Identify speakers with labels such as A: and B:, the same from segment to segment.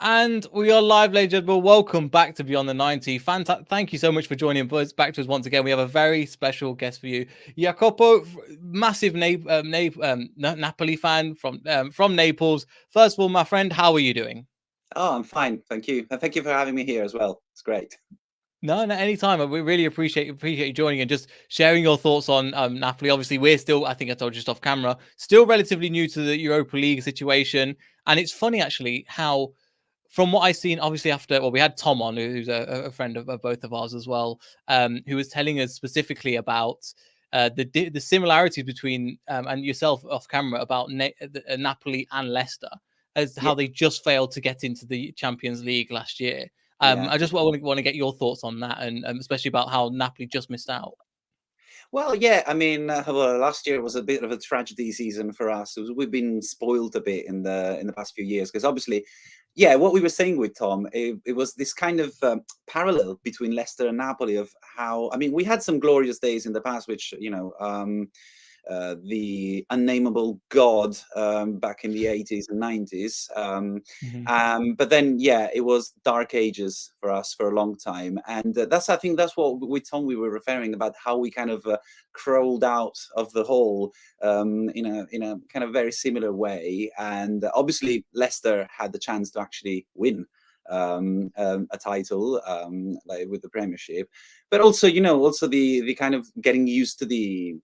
A: And we are live, ladies and gentlemen. Welcome back to Beyond the 90. Thank you so much for joining us back to us once again. We have a very special guest for you, Jacopo, massive Napoli fan from Naples. First of all, my friend, how are you doing?
B: Oh, I'm fine, thank you. And thank you for having me here as well. It's great.
A: No, anytime. We really appreciate you joining and just sharing your thoughts on Napoli. Obviously, we're still, I think I told you just off camera, still relatively new to the Europa League situation. And it's funny actually how, from what I've seen, obviously we had Tom on, who's a friend of both of ours as well, who was telling us specifically about the similarities between and yourself off camera about Napoli and Leicester, as
B: Yeah,
A: how they just failed to get into the Champions League last year.
B: yeah.
A: I just want to get your thoughts on that, and especially about how Napoli just missed out.
B: Well, yeah. I mean, well, last year was a bit of a tragedy season for us. We've been spoiled a bit in the past few years because obviously, yeah. What we were saying with Tom, it was this kind of parallel between Leicester and Napoli of how. I mean, we had some glorious days in the past, which the unnameable god back in the 80s and 90s.
A: Mhm.
B: But then, yeah, it was dark ages for us for a long time. And I think that's what with Tom we were referring about, how we kind of crawled out of the hole in a kind of very similar way. And obviously, Leicester had the chance to actually win a title like with the Premiership, but also also the kind of getting used to the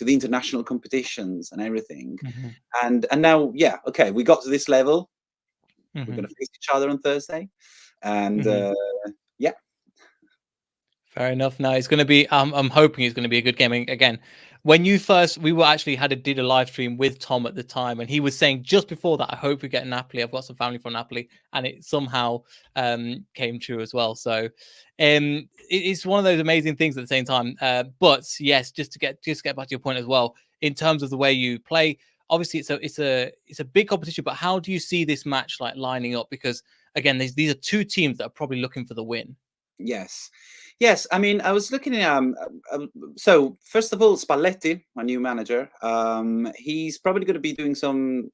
B: international competitions and everything.
A: Mhm.
B: And now, yeah, okay, we got to this level. We're
A: Mhm.
B: going to face each other on Thursday, and
A: Mhm.
B: yeah.
A: Fair enough. No, it's going to be. I'm hoping it's going to be a good game. And again, when we were actually did a live stream with Tom at the time, and he was saying just before that, I hope we get Napoli. I've got some family from Napoli, and it somehow came true as well. So, it's one of those amazing things at the same time. But yes, just get back to your point as well in terms of the way you play. Obviously, it's a big competition. But how do you see this match like lining up? Because again, these are two teams that are probably looking for the win.
B: Yes. Yes, I mean, I was looking at so first of all, Spalletti, my new manager, he's probably going to be doing some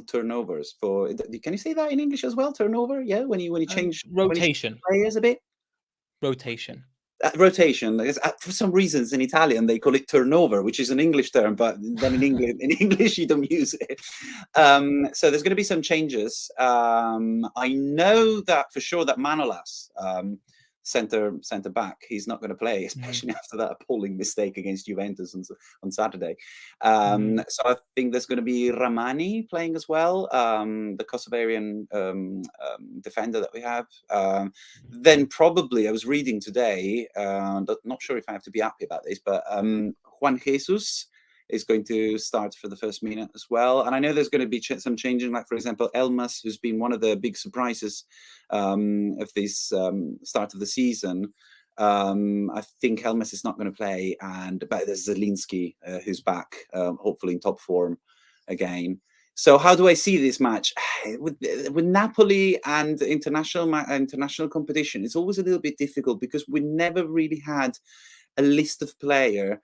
B: turnovers for. Can you say that in English as well? Turnover, yeah. When you change
A: Rotation.
B: players a bit.
A: Rotation.
B: Rotation. For some reasons in Italian they call it turnover, which is an English term, but then in English you don't use it. So there's going to be some changes. I know that for sure that Manolas, centre back, he's not going to play,
A: Mhm,
B: especially after that appalling mistake against Juventus on Saturday.
A: mhm,
B: So I think there's going to be Ramani playing as well, the Kosovarian defender that we have. Then probably I was reading today, not sure if I have to be happy about this, but Juan Jesus is going to start for the first minute as well. And I know there's going to be some changing, like for example, Elmas, who's been one of the big surprises of this start of the season. I think Elmas is not going to play, but there's Zelinski who's back, hopefully in top form again. So how do I see this match with Napoli and international competition? It's always a little bit difficult because we never really had a list of player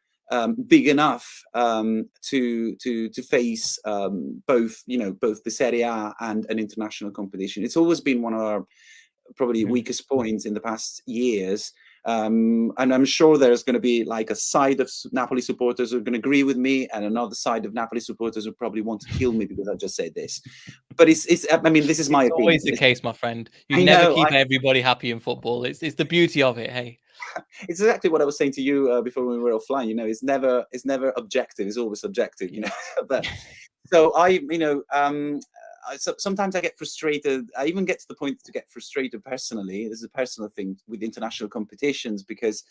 B: big enough to face both the Serie A and an international competition. It's always been one of our probably
A: mhm.
B: weakest points in the past years. And I'm sure there's going to be like a side of Napoli supporters who are going to agree with me, and another side of Napoli supporters who probably want to kill me because I just said this. But it's. I mean, this is my
A: It's
B: opinion.
A: always the case, my friend. You
B: I
A: never
B: know.
A: keep everybody happy in football. It's the beauty of it. Hey.
B: It's exactly what I was saying to you before we were offline. It's never objective. It's always subjective.
A: Yeah.
B: But so sometimes I get frustrated. I even get to the point to get frustrated personally. This is a personal thing with international competitions because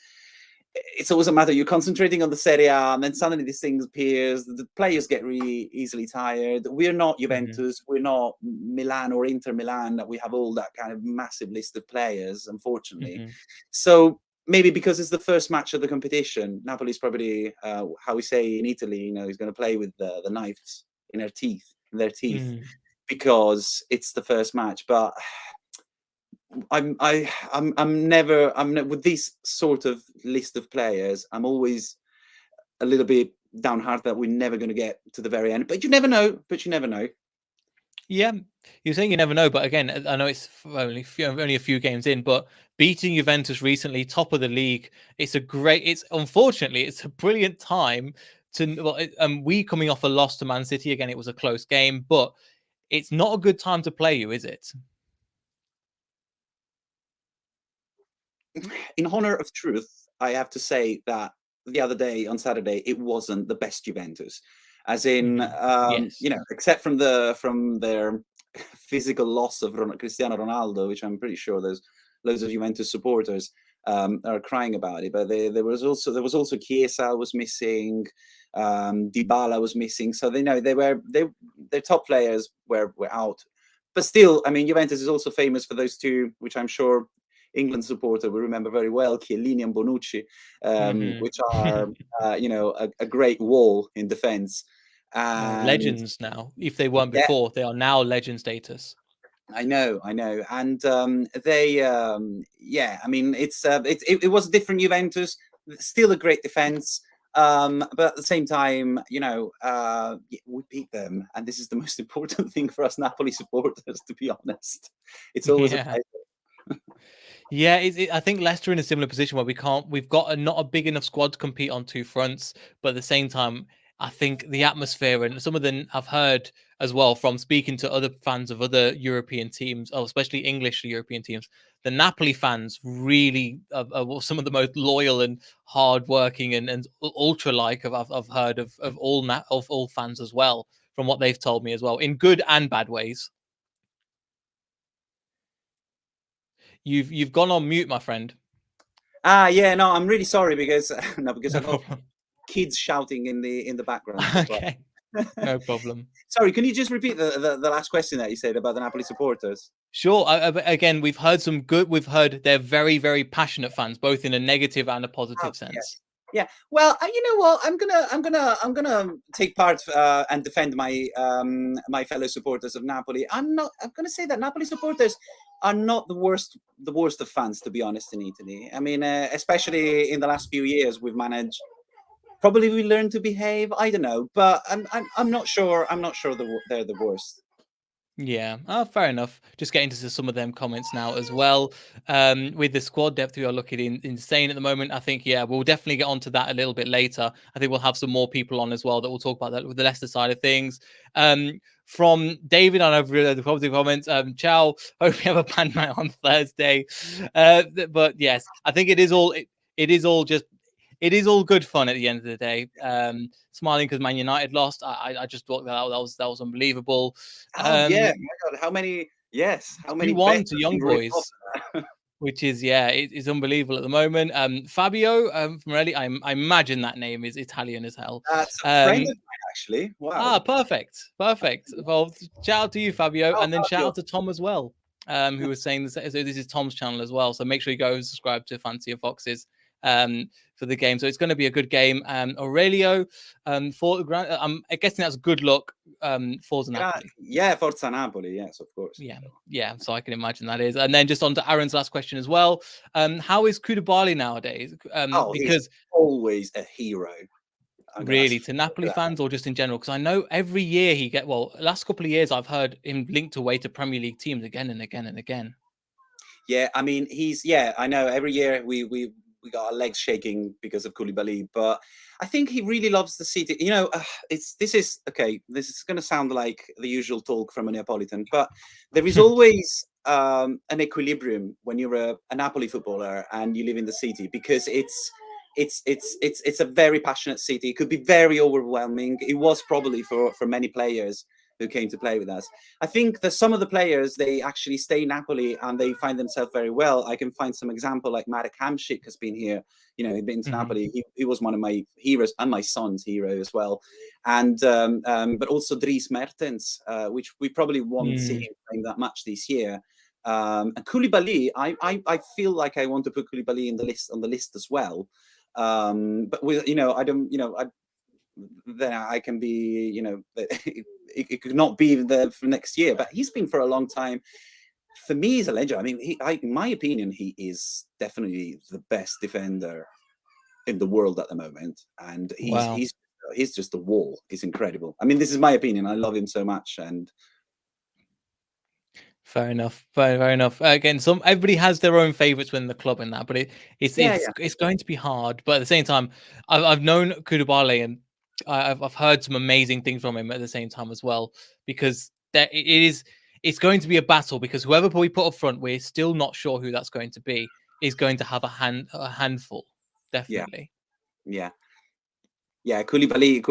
B: it's always a matter. You're concentrating on the Serie A, and then suddenly this thing appears. The players get really easily tired. We're not
A: Mhm,
B: Juventus. We're not Milan or Inter Milan that we have all that kind of massive list of players, unfortunately.
A: mhm,
B: So maybe because it's the first match of the competition, Napoli's probably, how we say in Italy, he's going to play with the knives in their teeth,
A: mhm.
B: because it's the first match. But I'm never with this sort of list of players. I'm always a little bit downhearted that we're never going to get to the very end. But you never know.
A: Yeah, you're saying you never know, but again, I know it's only a few games in, but beating Juventus recently, top of the league, it's unfortunately it's a brilliant time to. Well, we coming off a loss to Man City again, it was a close game, but it's not a good time to play you, is it?
B: In honor of truth, I have to say that the other day on Saturday, it wasn't the best Juventus, as in,
A: Yes.
B: except from their physical loss of Cristiano Ronaldo, which I'm pretty sure there's loads of Juventus supporters are crying about it. But there was also Chiesa was missing, Dybala was missing, so their top players were out. But still, I mean, Juventus is also famous for those two, which I'm sure England supporter will remember very well, Chiellini and Bonucci, which are a great wall in defence. And
A: Legends now. If they weren't
B: yeah,
A: before, they are now legend status.
B: I know, and I mean, it was a different Juventus, still a great defence. But at the same time, we beat them, and this is the most important thing for us Napoli supporters, to be honest. It's always a
A: Yeah.
B: pleasure.
A: Yeah, I think Leicester in a similar position where we've got not a big enough squad to compete on two fronts, but at the same time, I think the atmosphere and some of them I've heard as well from speaking to other fans of other European teams, especially English European teams, the Napoli fans really are some of the most loyal and hardworking and ultra like I've heard of all fans as well, from what they've told me as well, in good and bad ways. You've gone on mute, my friend.
B: Yeah, no, I'm really sorry because no, because I
A: No
B: got
A: problem.
B: kids shouting in the background. That's why.
A: Okay. No problem.
B: Sorry, can you just repeat the last question that you said about the Napoli supporters?
A: Sure. Again, we've heard some good. We've heard they're very, very passionate fans, both in a negative and a
B: Oh,
A: positive
B: yes.
A: sense.
B: Yeah. Well, you know what? I'm gonna take part and defend my fellow supporters of Napoli. I'm gonna say that Napoli supporters are not the worst of fans, to be honest, in Italy. I mean, especially in the last few years, we've managed. Probably we learned to behave. I don't know, but I'm not sure. I'm not sure they're the worst.
A: Yeah, fair enough. Just getting to some of them comments now as well. With the squad depth, we are looking insane at the moment. I think, yeah, we'll definitely get onto that a little bit later. I think we'll have some more people on as well that will talk about that with the Leicester side of things. From David, I know I've read the positive comments. Ciao. Hope you have a band night on Thursday. But yes, I think it is all just it is all good fun at the end of the day. Smiling because Man United lost. I just thought that was unbelievable.
B: Oh yeah, my God, how many? Yes, how many
A: 2-1
B: bets
A: to
B: have
A: Young
B: been ripped off?
A: Boys, which is it's unbelievable at the moment. Fabio from Raleigh, I imagine that name is Italian as hell.
B: That's a friend of
A: Um,
B: mine, actually. Wow.
A: Perfect, perfect. Well, shout out to you, Fabio,
B: Oh,
A: and then shout
B: Fabio.
A: out to Tom as well, who was saying this. So this is Tom's channel as well, so make sure you go and subscribe to Fancy of Foxes for the game. So it's going to be a good game. Aurelio, for I'm guessing that's good luck for Napoli.
B: Yeah, Forza Napoli. Yes, of course.
A: Yeah, yeah. So I can imagine that is. And then just on to Aaron's last question as well. How is Koulibaly nowadays?
B: Oh, he's
A: Because
B: always a hero. I'm gonna
A: really, to Napoli
B: say that.
A: fans or just in general? Because I know every year last couple of years I've heard him linked away to Premier League teams again and again and again.
B: Yeah, I mean, yeah, I know. Every year we got our legs shaking because of Koulibaly, but I think he really loves the city. This is okay. This is going to sound like the usual talk from a Neapolitan, but there is always an equilibrium when you're a Napoli footballer and you live in the city, because it's a very passionate city. It could be very overwhelming. It was probably for many players who came to play with us. I think that some of the players, they actually stay in Napoli and they find themselves very well. I can find some example, like Marek Hamšík has been here. He'd been to
A: Mhm.
B: Napoli. He was one of my heroes and my son's hero as well. And but also Dries Mertens, which we probably won't see
A: Mm.
B: him playing that much this year. And Koulibaly, I feel like I want to put Koulibaly in the list on the list as well. But I don't, then I can be, it could not be there for next year, but he's been for a long time. For me, he's a legend. I mean, in my opinion, he is definitely the best defender in the world at the moment, and he's
A: Wow.
B: he's he's just a wall. He's incredible. I mean, this is my opinion. I love him so much, and
A: Fair enough. Fair enough. Again, everybody has their own favourites within the club in that, but it's
B: Yeah,
A: it's
B: yeah,
A: it's going to be hard. But at the same time, I've known Koulibaly and I've heard some amazing things from him at the same time as well. Because it's going to be a battle because whoever we put up front, we're still not sure who that's going to be. Is going to have a handful,
B: yeah,
A: definitely.
B: yeah. Yeah, Koulibaly,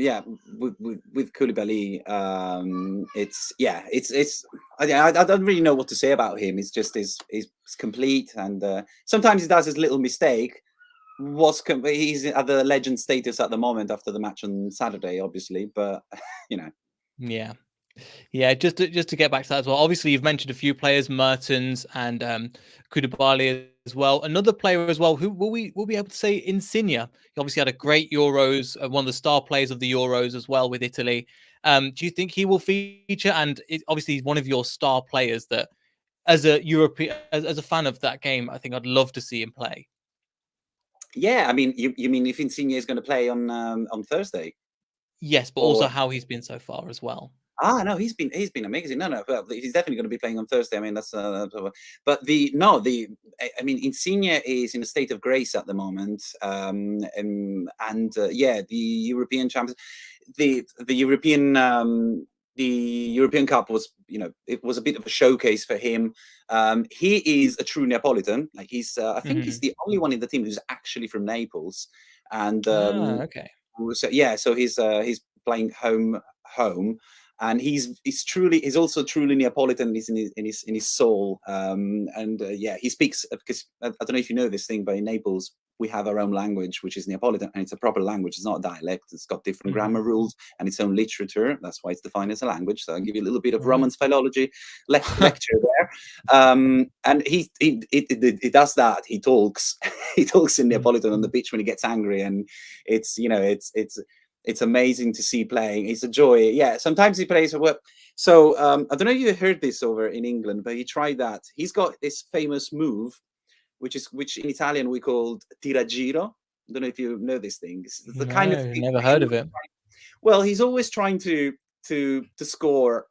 B: yeah, with Koulibaly, it's I don't really know what to say about him. It's just is complete, and sometimes he does his little mistake. He's at the legend status at the moment after the match on Saturday, obviously, but you know,
A: Yeah. Yeah, just to get back to that as well. Obviously, you've mentioned a few players, Mertens and Koulibaly as well. Another player as well. Who will be able to say Insigne? He obviously had a great Euros, one of the star players of the Euros as well with Italy. Do you think he will feature? And obviously, he's one of your star players. That as a European, as a fan of that game, I think I'd love to see him play.
B: yeah. I mean, you mean if Insigne is going to play on Thursday,
A: Yes, but also
B: or
A: how he's been so far as well.
B: no, he's been amazing. No, well, he's definitely going to be playing on Thursday. I mean, but the no, I mean, Insigne is in a state of grace at the moment, yeah, the European champions, the European. The European Cup was, it was a bit of a showcase for him. He is a true Neapolitan. Like I think he's
A: Hmm.
B: the only one in the team who's actually from Naples, and
A: Ah, okay.
B: so yeah, so he's playing home, and he's also truly Neapolitan. He's in his soul, and yeah, he speaks, because I don't know if you know this thing, but in Naples we have our own language, which is Neapolitan, and it's a proper language. It's not a dialect. It's got different
A: Hmm.
B: grammar rules and its own literature. That's why it's defined as a language. So I'll give you a little bit of
A: Right.
B: Romance philology lecture there. And he does that. He talks he talks in Neapolitan on the pitch when he gets angry, and it's it's amazing to see playing. It's a joy. Yeah, sometimes he plays. So I don't know if you heard this over in England, but he tried that. He's got this famous move, which in Italian we called tiragiro. I don't know if you know this thing. It's the kind of
A: No,
B: thing
A: never
B: where he's
A: heard of
B: always
A: it.
B: well, he's always trying to score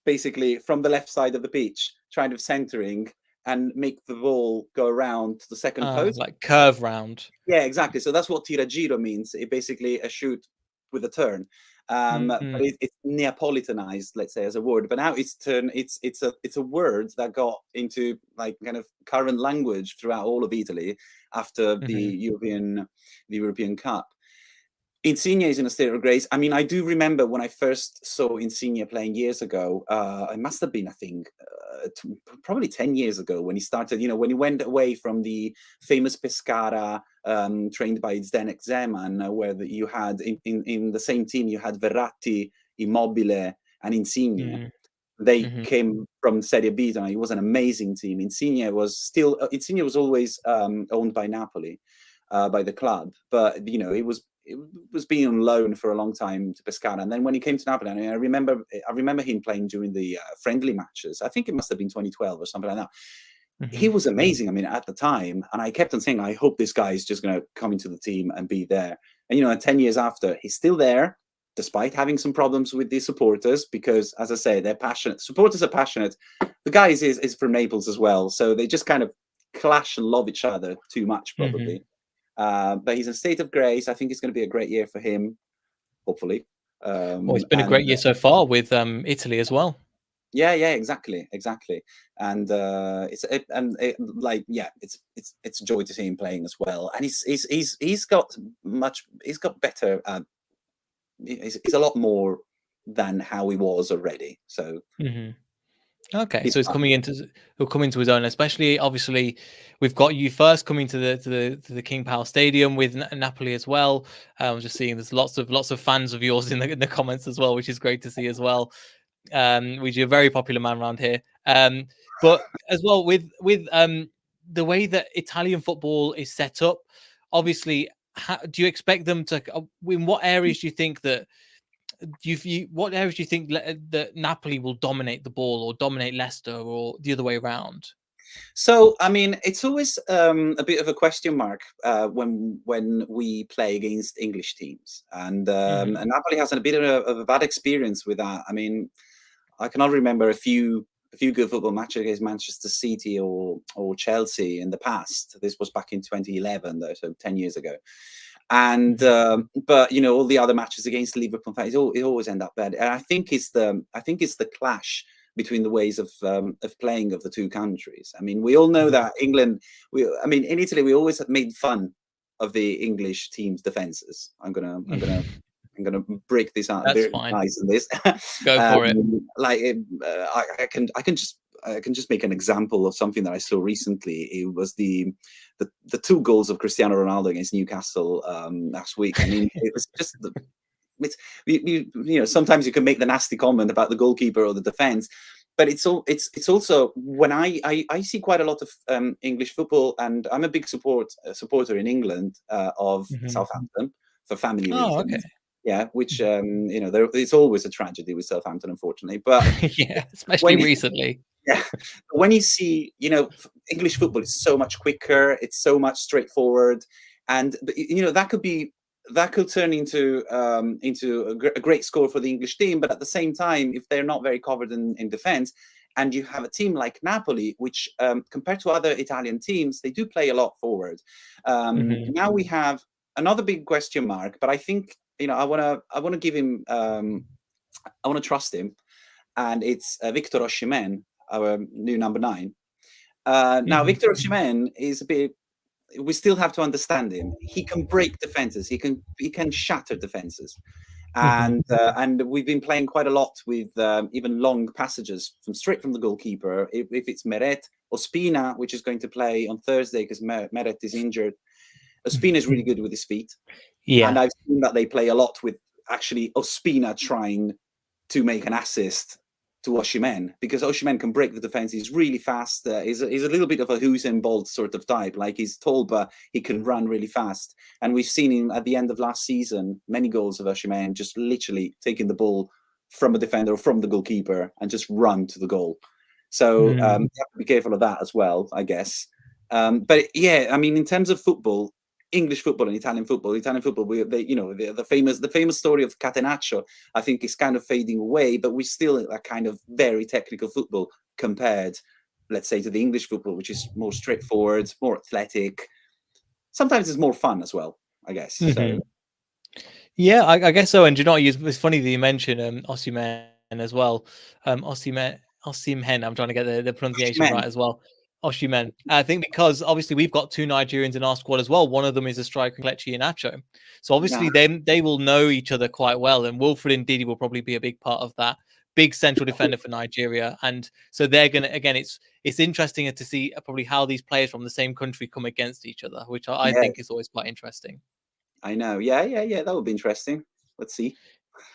B: basically from the left side of the pitch, trying to centering and make the ball go around to the second post.
A: Like curve round.
B: Yeah, exactly. So that's what tiragiro means. It basically a shoot with a turn. But
A: Mhm,
B: it's Neapolitanized, let's say, as a word. But now it's a word that got into like kind of current language throughout all of Italy after
A: mhm.
B: the European Cup. Insigne is in a state of grace. I mean, I do remember when I first saw Insigne playing years ago. It must have been, I think, probably 10 years ago when he started, when he went away from the famous Pescara, trained by Zdenek Zeman, where you had in the same team, you had Verratti, Immobile, and Insigne.
A: Mhm,
B: They
A: mhm,
B: came from Serie B, and it was an amazing team. Insigne was always owned by Napoli, by the club, but it was being on loan for a long time to Pescara, and then when he came to Napoli, I remember him playing during the friendly matches. I think it must have been 2012 or something like that. He
A: mhm,
B: was amazing. I mean, at the time, and I kept on saying, I hope this guy is just going to come into the team and be there. And 10 years after, he's still there, despite having some problems with the supporters, because, as I say, they're passionate. Supporters are passionate. The guy is from Naples as well, so they just kind of clash and love each other too much,
A: mhm.
B: probably. But he's in a state of grace. I think it's going to be a great year for him, hopefully.
A: Well, it's been a
B: And
A: great year so far with Italy as well.
B: yeah, exactly. And it's a joy to see him playing as well. And he's got better. He's a lot more than how he was already. So
A: Mhm. Okay,
B: he's
A: so
B: fine.
A: he'll come into his own. Especially, obviously, we've got you first coming to the King Power Stadium with Napoli as well. I'm just seeing there's lots of fans of yours in the comments as well, which is great to see as well. Which you're a very popular man around here. But as well with the way that Italian football is set up, obviously, do you expect them to? In what areas do you think that? What areas do you think that Napoli will dominate the ball or dominate Leicester or the other way around?
B: So, I mean, it's always a bit of a question mark when we play against English teams, and Napoli has a bit of a bad experience with that. I mean, I cannot remember a few few good football matches against Manchester City or Chelsea in the past. This was back in 2011, though, so 10 years ago. And but all the other matches against Liverpool, it always end up bad. And I think it's the clash between the ways of playing of the two countries. I mean, we all know that England. In Italy, we always made fun of the English team's defenses. I'm gonna break this out.
A: That's fine.
B: Nice in this.
A: Go for it.
B: I can just make an example of something that I saw recently. It was the 2 goals of Cristiano Ronaldo against Newcastle last week. I mean, it was just sometimes you can make the nasty comment about the goalkeeper or the defense, but it's also when I see quite a lot of English football, and I'm a big supporter in England of Southampton for family reasons.
A: Okay.
B: Yeah, which it's always a tragedy with Southampton, unfortunately. But
A: yeah, especially recently.
B: Yeah, when you see, English football is so much quicker, it's so much straightforward, and that could turn into a great score for the English team. But at the same time, if they're not very covered in defense, and you have a team like Napoli, which compared to other Italian teams, they do play a lot forward. Now we have another big question mark, but I think I want to give him, I want to trust him, and it's Victor Osimhen, our new number 9. Now, Victor Osimhen is a bit. We still have to understand him. He can break defenses. He can shatter defenses, and we've been playing quite a lot with even long passages straight from the goalkeeper. If it's Meret, Ospina, which is going to play on Thursday because Meret is injured. Ospina is really good with his feet.
A: Yeah,
B: and I've seen that they play a lot with actually Ospina trying to make an assist to Osimhen, because Osimhen can break the defense. He's really fast. He's a little bit of a Usain Bolt sort of type. Like, he's tall, but he can run really fast. And we've seen him at the end of last season, many goals of Osimhen just literally taking the ball from a defender or from the goalkeeper and just run to the goal. So you have to be careful of that as well, I guess. But yeah, I mean, in terms of football, English football and Italian football, the famous story of Catenaccio, I think, is kind of fading away, but we still a kind of very technical football compared, let's say, to the English football, which is more straightforward, more athletic. Sometimes it's more fun as well, I guess. So
A: yeah, I guess so. And do you know what? It's funny that you mentioned Osimhen as well. Osimhen. I'm trying to get the pronunciation right as well. Osimhen. I think because obviously we've got 2 Nigerians in our squad as well. One of them is a striker, Kelechi Iheanacho. So obviously they will know each other quite well. And Wilfred Ndidi will probably be a big part of that. Big central defender for Nigeria. And so they're going to, again, it's interesting to see probably how these players from the same country come against each other, which I think is always quite interesting.
B: I know. Yeah. That would be interesting. Let's see.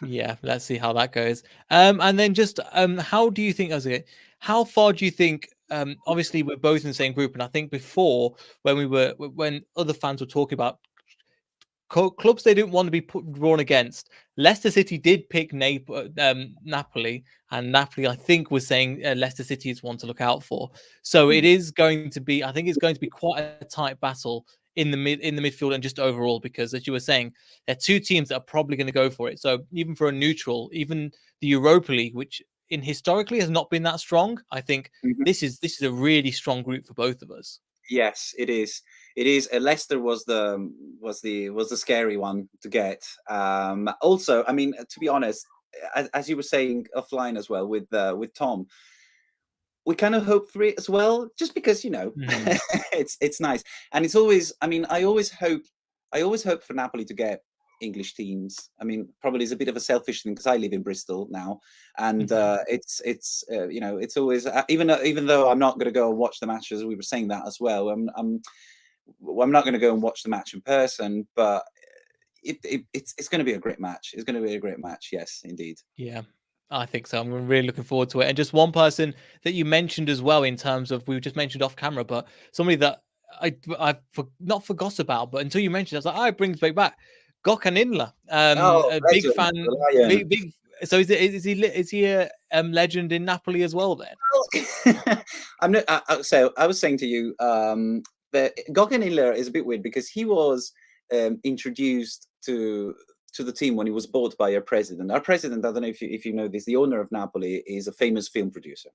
A: Yeah, let's see how that goes. And then just how do you think, how far do you think, obviously we're both in the same group, and I think before when other fans were talking about clubs they didn't want to be drawn against, Leicester City did pick Napoli, and Napoli I think was saying Leicester City is one to look out for. So it is going to be, I think it's going to be quite a tight battle in the midfield and just overall, because as you were saying, there are 2 teams that are probably going to go for it. So even for a neutral, even the Europa League, which historically has not been that strong, I think this is a really strong group for both of us.
B: Yes, it is. It is. Leicester was the scary one to get. Also, I mean, to be honest, as you were saying offline as well with Tom, we kind of hope for it as well, just because it's nice, and it's always. I mean, I always hope for Napoli to get English teams. I mean, probably is a bit of a selfish thing because I live in Bristol now, and it's always even though I'm not going to go and watch the matches. We were saying that as well. I'm not going to go and watch the match in person, but it's going to be a great match. It's going to be a great match. Yes, indeed.
A: Yeah, I think so. I'm really looking forward to it. And just one person that you mentioned as well, in terms of, we just mentioned off camera, but somebody that I not forgot about, but until you mentioned it, I was like, it brings me back. Daka and Iheanacho, a big fan, big. So is he a legend in Napoli as well then?
B: I'm not. So I was saying to you, that Daka and Iheanacho is a bit weird because he was introduced to the team when he was bought by our president. Our president, I don't know if you know this, the owner of Napoli is a famous film producer.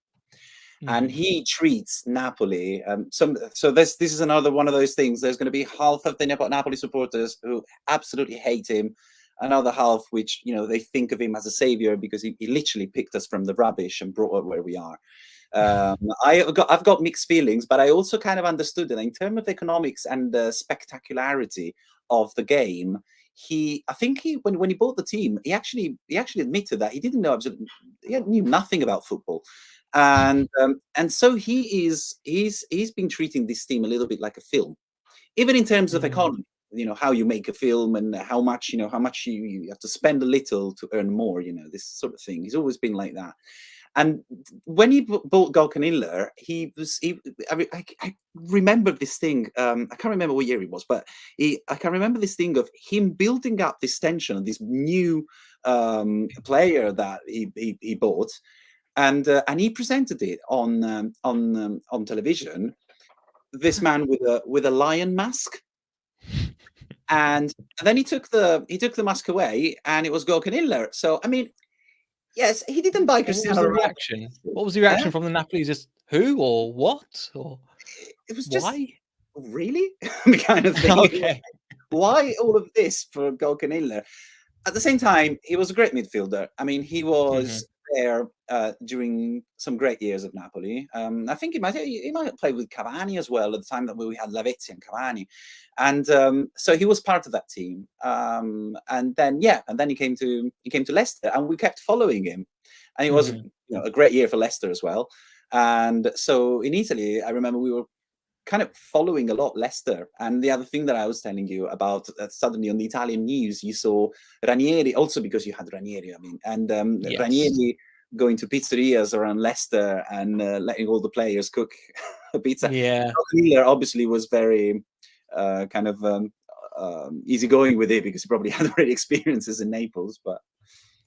B: and he treats Napoli. So this is another one of those things. There's going to be half of the Napoli supporters who absolutely hate him, another half which they think of him as a savior because he literally picked us from the rubbish and brought us where we are. I've got mixed feelings, but I also kind of understood that in terms of economics and the spectacularity of the game. I think when he bought the team, he actually admitted that he didn't know he knew nothing about football, and so he's been treating this team a little bit like a film, even in terms of economy. How you make a film and how much you have to spend a little to earn more. This sort of thing. He's always been like that. And when he bought Daka and Iheanacho, I remember this thing. I can't remember what year it was, but I can remember this thing of him building up this tension of this new player that he bought, and he presented it on television. This man with a lion mask, and then he took the mask away, and it was Daka and Iheanacho. So I mean. Yes, he didn't buy Cristiano Ronaldo.
A: Reaction? What was the reaction from the Napoli? Just who or what? Or
B: it was
A: why?
B: Just really kind of thing.
A: Okay.
B: Why all of this for Daka and Iheanacho? At the same time, he was a great midfielder. I mean, he was there during some great years of Napoli. I think he might have played with Cavani as well at the time that we had Lavezzi and Cavani, and so he was part of that team. And then he came to Leicester, and we kept following him, and it was a great year for Leicester as well. And so in Italy, I remember we were kind of following a lot Leicester. And the other thing that I was telling you about, suddenly on the Italian news, you saw Ranieri, also because you had Ranieri, I mean, and Ranieri going to pizzerias around Leicester and letting all the players cook a pizza.
A: Yeah.
B: Miller obviously was very kind of easygoing with it because he probably had already experiences in Naples, but...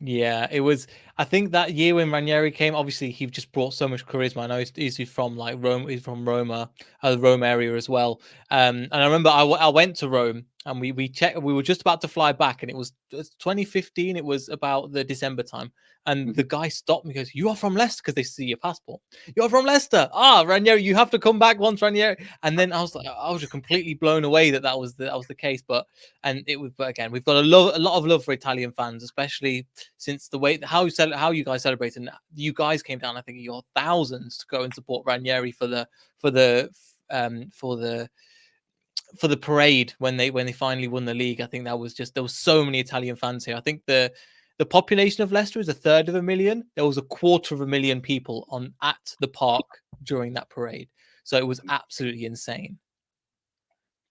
A: Yeah, it was. I think that year when Ranieri came, obviously he just brought so much charisma. I know he's from like Rome. He's from Roma, the Rome area as well. And I remember I went to Rome and we checked. We were just about to fly back, and it was 2015. It was about the December time, and the guy stopped me. Goes, "You are from Leicester?" Because they see your passport. You're from Leicester. Ah, Ranieri, you have to come back once, Ranieri. And then I was just completely blown away that was the case. But again, we've got a lot of love for Italian fans, especially since the way how you guys celebrated. You guys came down, I think, your thousands to go and support Ranieri for the parade when they finally won the league. I think there was so many Italian fans here. I think the population of Leicester is 1/3 of a million. There was 250,000 people at the park during that parade, so it was absolutely insane.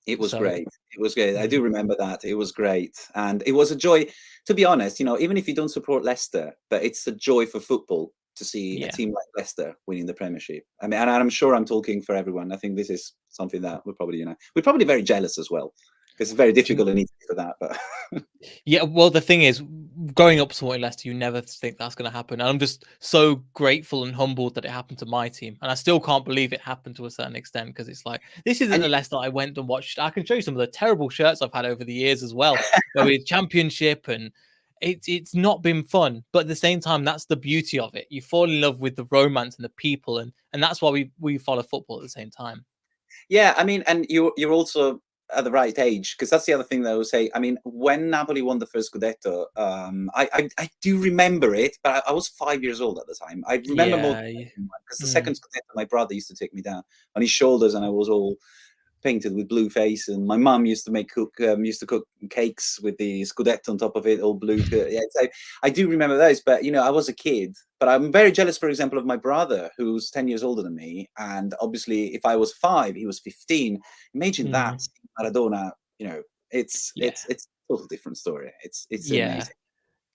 B: It was great. It was great. I do remember that. It was great. And it was a joy, to be honest, even if you don't support Leicester, but it's a joy for football to see a team like Leicester winning the Premiership. I mean, and I'm sure I'm talking for everyone. I think this is something that we're probably very jealous as well, because it's very difficult in Italy for that. But
A: yeah, well, the thing is, growing up supporting Leicester, you never think that's going to happen. And I'm just so grateful and humbled that it happened to my team. And I still can't believe it happened to a certain extent, because it's like, this isn't the Leicester I went and watched. I can show you some of the terrible shirts I've had over the years as well, where we had Championship, and it's not been fun. But at the same time, that's the beauty of it. You fall in love with the romance and the people, and that's why we follow football at the same time.
B: Yeah, I mean, and you're also at the right age, because that's the other thing that I would say. I mean, when Napoli won the first Scudetto, I do remember it, but I was 5 years old at the time. I remember more because the second Scudetto, my brother used to take me down on his shoulders, and I was all painted with blue face, and my mum used to cook cakes with the Scudetto on top of it, all blue. Yeah, I do remember those, but I was a kid. But I'm very jealous, for example, of my brother, who's 10 years older than me, and obviously, if I was 5, he was 15. Imagine that, Maradona. It's a total different story. It's amazing.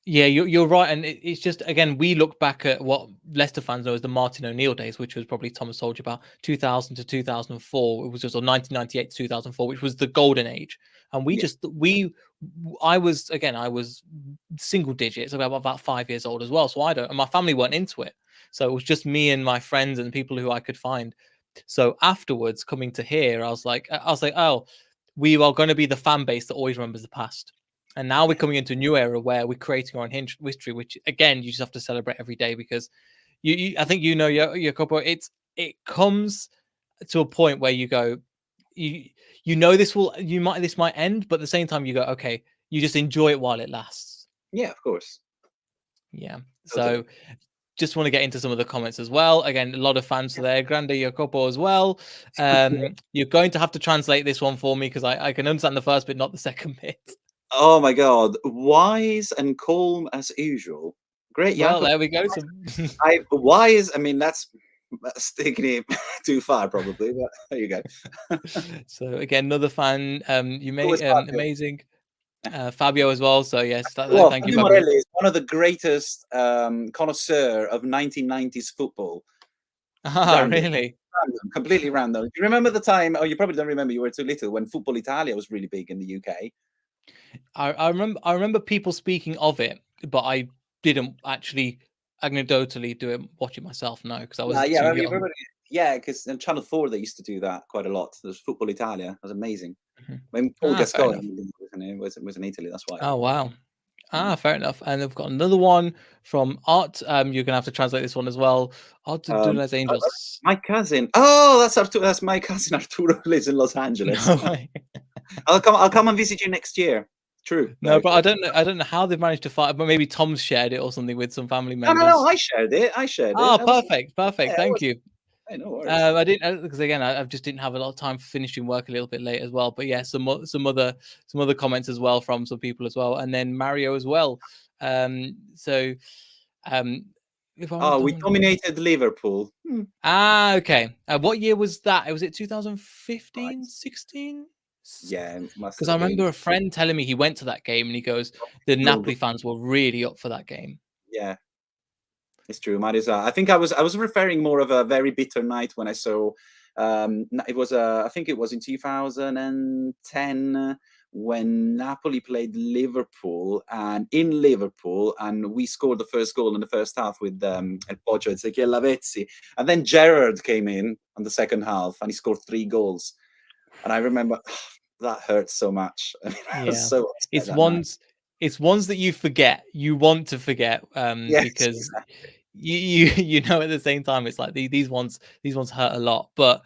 A: Yeah, you're right, and it's just, again, we look back at what Leicester fans know as the Martin O'Neill days, which was probably Thomas told you about 2000 to 2004. It was just 1998 to 2004, which was the golden age, and I was single digits, about 5 years old as well, so and my family weren't into it, so it was just me and my friends and people who I could find. So afterwards, coming to here, I was like, oh, we are going to be the fan base that always remembers the past. And now we're coming into a new era where we're creating our own history, which, again, you just have to celebrate every day, because I think your couple. It comes to a point where you go, you know this might end, but at the same time you go, okay, you just enjoy it while it lasts.
B: Yeah, of course.
A: Yeah.
B: Totally.
A: So just want to get into some of the comments as well. Again, a lot of fans there. Grande Jacopo as well. You're going to have to translate this one for me because I can understand the first bit, not the second bit.
B: Oh my God, wise and calm as usual. Great,
A: Well,
B: Jakob.
A: there we go.
B: Wise. I mean, that's taking it too far, probably. But there you go.
A: So again, another fan. You
B: Who
A: may
B: was Fabio?
A: amazing. Fabio as well. So yes,
B: Well,
A: thank you,
B: Fabio
A: Fabio.
B: Morelli is one of the greatest connoisseur of 1990s football.
A: Ah,
B: Random,
A: really?
B: completely random. Do you remember the time? Oh, you probably don't remember. You were too little when Football Italia was really big in the UK.
A: I remember people speaking of it, but I didn't actually anecdotally watch it myself. No, because I
B: Yeah,
A: was
B: yeah,
A: too
B: I
A: young.
B: remember. Yeah, because on Channel 4 they used to do that quite a lot. There's Football Italia. It was amazing.
A: Mhm.
B: When Paul
A: Ah, fair
B: Gascoigne
A: enough.
B: was in Italy. That's why.
A: Oh wow.
B: Mm.
A: Ah, fair enough. And I've got another one from Art. You're gonna have to translate this one as well. Art to do
B: Um,
A: as
B: uh,
A: angels.
B: my cousin. Oh, that's Arturo. That's my cousin Arturo who lives in Los Angeles.
A: No way.
B: I'll come and visit you next year. True,
A: No,
B: though.
A: but I don't know. I don't know how they've managed to find. But maybe Tom's shared it or something with some family
B: No, no, no.
A: members.
B: I shared it. I shared it.
A: Ah,
B: I was.
A: perfect, perfect.
B: Yeah, I
A: Thank
B: was.
A: you.
B: Hey, no worries.
A: I didn't because again, I just didn't have a lot of time for finishing work a little bit late as well. But yeah, some other comments as well from some people as well, and then Mario as well. So um, if I
B: Oh, we
A: don't
B: dominated Liverpool.
A: okay. What year was that? Was it 2015,
B: Christ.
A: 16?
B: Yeah, it must
A: Because I
B: have been.
A: remember a friend telling me he went to that game and he goes, the
B: Killed.
A: Napoli fans were really up for that game.
B: Yeah, it's true. Marisa. I think I was referring more of a very bitter night when I saw. It was I think it was in 2010 when Napoli played Liverpool and in Liverpool, and we scored the first goal in the first half with El Poggio Ezequiel Lavezzi, and then Gerrard came in on the second half and he scored 3 goals, and I remember that hurt so much. I mean, I was
A: Yeah.
B: so upset
A: It's
B: that night.
A: ones it's ones that you forget, you want to forget,
B: Yes,
A: because
B: exactly.
A: you know at the same time it's like these ones hurt a lot. But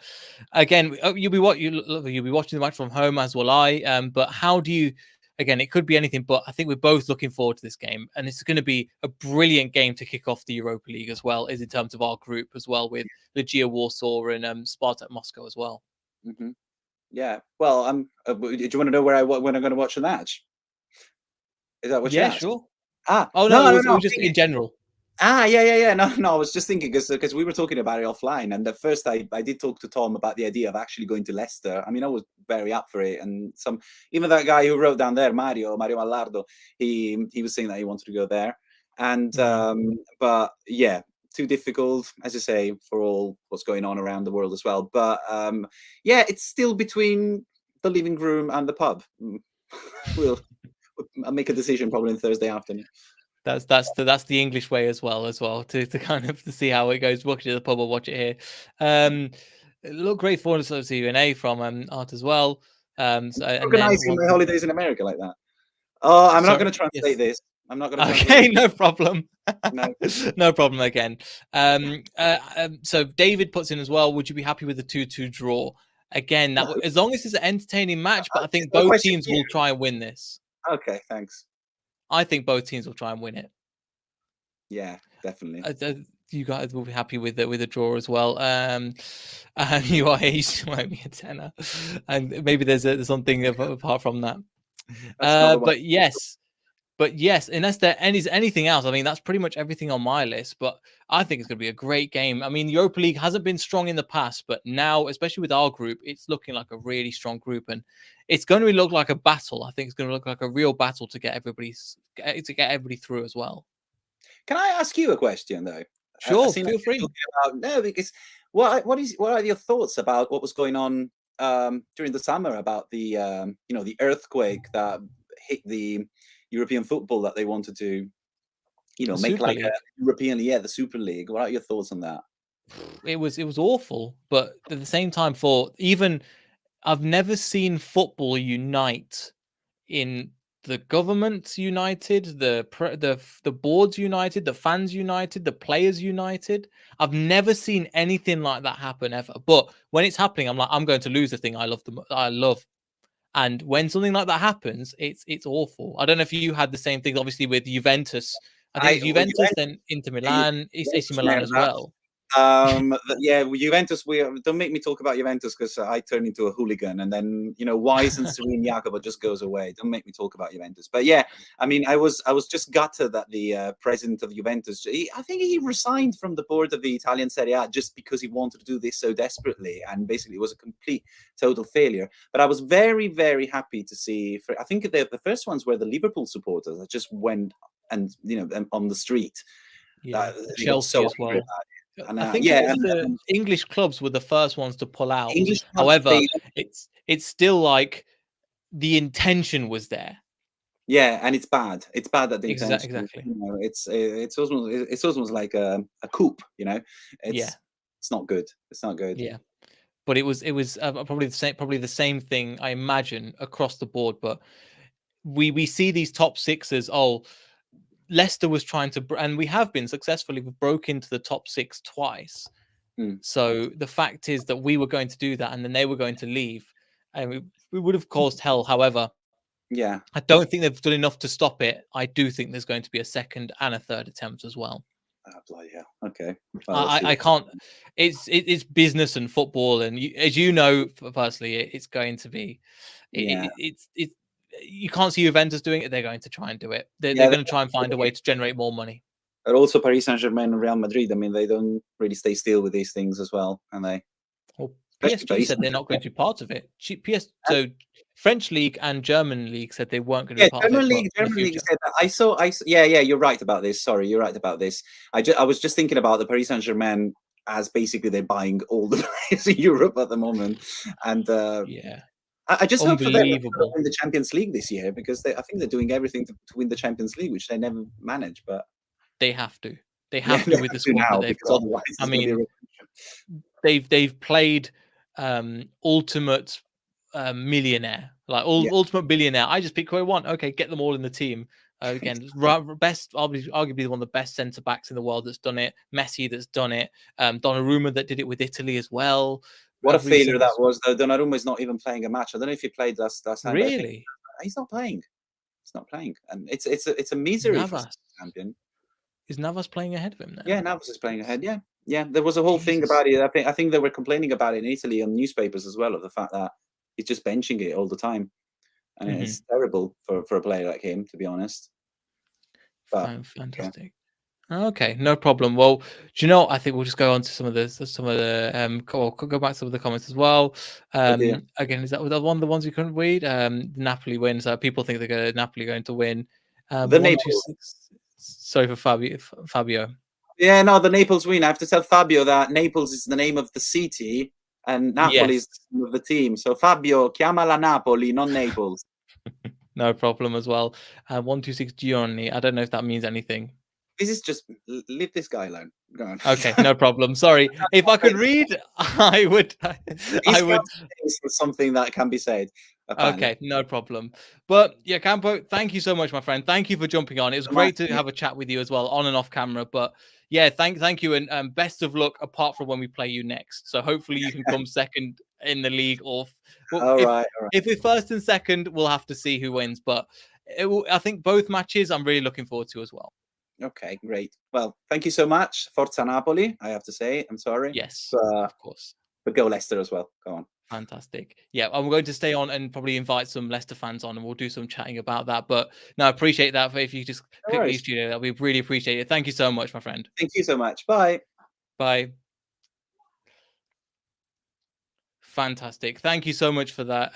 A: again, you'll be watching the match from home as will I. But how do you again it could be anything, but I think we're both looking forward to this game. And it's gonna be a brilliant game to kick off the Europa League as well, is in terms of our group as well with Legia Warsaw and Spartak Moscow as well.
B: Hmm. Yeah. Well, do you want to know when I'm going to watch the match? Is that what you
A: Yeah,
B: asked?
A: sure.
B: Ah,
A: Oh no,
B: no, no,
A: it
B: no.
A: was
B: I'm
A: just
B: thinking.
A: in general.
B: Yeah, yeah, yeah. No, no. I was just thinking because we were talking about it offline, and at first I did talk to Tom about the idea of actually going to Leicester. I mean, I was very up for it, and even that guy who wrote down there, Mario Mallardo, he was saying that he wanted to go there, and
A: Yeah.
B: but yeah, too difficult, as you say, for all what's going on around the world as well. But yeah, it's still between the living room and the pub. We'll I'll make a decision probably on Thursday afternoon.
A: That's the English way as well to kind of to see how it goes. Watch it at the pub or watch it here. Look great for us to see an A from Art as well. And then
B: Organizing
A: one
B: my holidays in America like that. Oh, I'm not
A: sorry,
B: going to translate
A: yes.
B: this. I'm not going to translate
A: Okay,
B: this.
A: no problem.
B: No.
A: No problem again. So David puts in as well. Would you be happy with the 2-2 draw? Again,
B: No.
A: as long as it's an entertaining match, but I
B: It's
A: think
B: no
A: both
B: question
A: teams
B: for you.
A: will try and win this.
B: Okay, thanks.
A: I think both teams will try and win it.
B: Yeah, definitely.
A: You guys will be happy with the draw as well. And you are here, you might be a tenner, and maybe there's something apart from that.
B: That's not the one.
A: But yes, unless there is anything else, I mean that's pretty much everything on my list. But I think it's going to be a great game. I mean, Europa League hasn't been strong in the past, but now, especially with our group, it's looking like a really strong group, and it's going to look like a battle. I think it's going to look like a real battle to get everybody through as well.
B: Can I ask you a question though? I
A: Sure,
B: seen like
A: feel
B: you're
A: free.
B: talking about no, because what are your thoughts about what was going on during the summer about the the earthquake that hit the European football that they wanted to
A: The
B: make
A: Super
B: like a
A: League.
B: European, yeah, the Super League. What are your thoughts on that?
A: It was awful, but at the same time, for even I've never seen football unite in the government's united, the board's united, the fans united, the players united. I've never seen anything like that happen ever. But when it's happening, I'm like, I'm going to lose the thing I love. And when something like that happens, it's awful. I don't know if you had the same thing, obviously, with Juventus. I think it was
B: Well,
A: Juventus, then Inter Milan, AC
B: Juventus
A: Milan
B: nailed
A: as
B: that.
A: well.
B: Yeah, Juventus. Don't make me talk about Juventus because I turn into a hooligan, and then wise and serene Jacopo just goes away. Don't make me talk about Juventus. But yeah, I mean, I was just gutted that the president of Juventus, I think he resigned from the board of the Italian Serie A just because he wanted to do this so desperately, and basically it was a complete total failure. But I was very very happy to see. I think the first ones were the Liverpool supporters that just went and on the street.
A: Yeah,
B: They got
A: Chelsea
B: so
A: as
B: angry
A: well.
B: about it. And
A: I think it
B: yeah,
A: was the English clubs were the first ones to pull out.
B: English clubs,
A: However, it's still like the intention was there.
B: yeah, and it's bad. It's bad that the intention.
A: Exactly.
B: It's almost like a coup.
A: Yeah.
B: It's not good. It's not good.
A: Yeah. But it was probably the same thing I imagine across the board. But we see these top sixes. Oh, Leicester was trying to, and we have been successfully. We broke into the top six twice. So the fact is that we were going to do that, and then they were going to leave, and we would have caused hell. However,
B: Yeah,
A: I don't think they've done enough to stop it. I do think there's going to be a second and a third attempt as well.
B: bloody hell. Okay. Well,
A: I can't. It's business and football, and as you know personally, it's going to be.
B: Yeah.
A: It's you can't see Juventus doing it. They're going to try and do it. They're
B: Yeah,
A: going to try and find a way to generate more money.
B: but also Paris Saint-Germain and Real Madrid. I mean, they don't really stay still with these things as well, and they.
A: Well,
B: Especially
A: PSG
B: Paris
A: said they're not going
B: Saint-Germain.
A: to be part of it. So French league and German league said they weren't going to
B: Yeah,
A: be part of it, but in the
B: German League
A: future.
B: said that. Yeah, you're right about this. Sorry, you're right about this. I was just thinking about the Paris Saint-Germain as basically they're buying all the players in Europe at the moment, and
A: Yeah,
B: I just hope for them to
A: unbelievable.
B: win the Champions League this year because I think they're doing everything to win the Champions League, which they never manage. But
A: They have to. They
B: yeah,
A: have
B: they
A: to with
B: have
A: the
B: to
A: squad that
B: now
A: they've
B: because
A: got.
B: otherwise
A: I
B: it's going to be a
A: mean,
B: revolution.
A: they've played ultimate millionaire, like
B: Yeah,
A: ultimate billionaire. I just pick who I want. Okay, get them all in the team. Again, best, arguably one of the best centre backs in the world that's done it. Messi that's done it. Donnarumma that did it with Italy as well.
B: what a failure
A: Recently,
B: that was. Though Donnarumma is not even playing a match. I don't know if he played last time, but I think
A: really,
B: he's not playing. He's not playing, and it's a misery for
A: Navas
B: champion.
A: is Navas playing ahead of him
B: Yeah,
A: now?
B: Navas is playing ahead. Yeah, yeah. There was a whole thing
A: Jesus.
B: about it. I think they were complaining about it in Italy on newspapers as well of the fact that he's just benching it all the time, and
A: Mm-hmm.
B: it's terrible for a player like him, to be honest. But yeah,
A: Fantastic. Okay, no problem. Well, do you know? I think we'll just go on to some of the go back to some of the comments as well.
B: oh dear.
A: Again, is that one of the ones you couldn't read? Napoli wins. People think Napoli going to win.
B: The
A: One, two,
B: Naples.
A: six. Sorry for Fabio.
B: Yeah, no, the Naples win. I have to tell Fabio that Naples is the name of the city and Napoli is
A: Yes,
B: the name of the team. So Fabio, chiamala Napoli, non Naples.
A: no problem as well. 126 Giorni. I don't know if that means anything.
B: This is just leave this guy alone. Go on.
A: Okay, no problem. Sorry. If I could read, I would.
B: He's
A: I
B: got
A: would.
B: something that can be said. Apparently.
A: Okay, no problem. But yeah, Campo, thank you so much, my friend. Thank you for jumping on. It was great to have a chat with you as well, on and off camera. But yeah, thank you, and best of luck. Apart from when we play you next, so hopefully you can come second in the league, or well,
B: All right, all right.
A: if we're first and second, we'll have to see who wins. But I think both matches I'm really looking forward to as well.
B: Okay, great. Well, thank you so much. Forza Napoli, I have to say. I'm sorry.
A: Yes,
B: But
A: of course.
B: go Leicester as well. Go on.
A: Fantastic. Yeah, I'm going to stay on and probably invite some Leicester fans on, and we'll do some chatting about that. But no, I appreciate that. If you just
B: No
A: click
B: worries.
A: leave studio, that we really appreciate it. Thank you so much, my friend.
B: Thank you so much. Bye.
A: Bye. Fantastic. Thank you so much for that.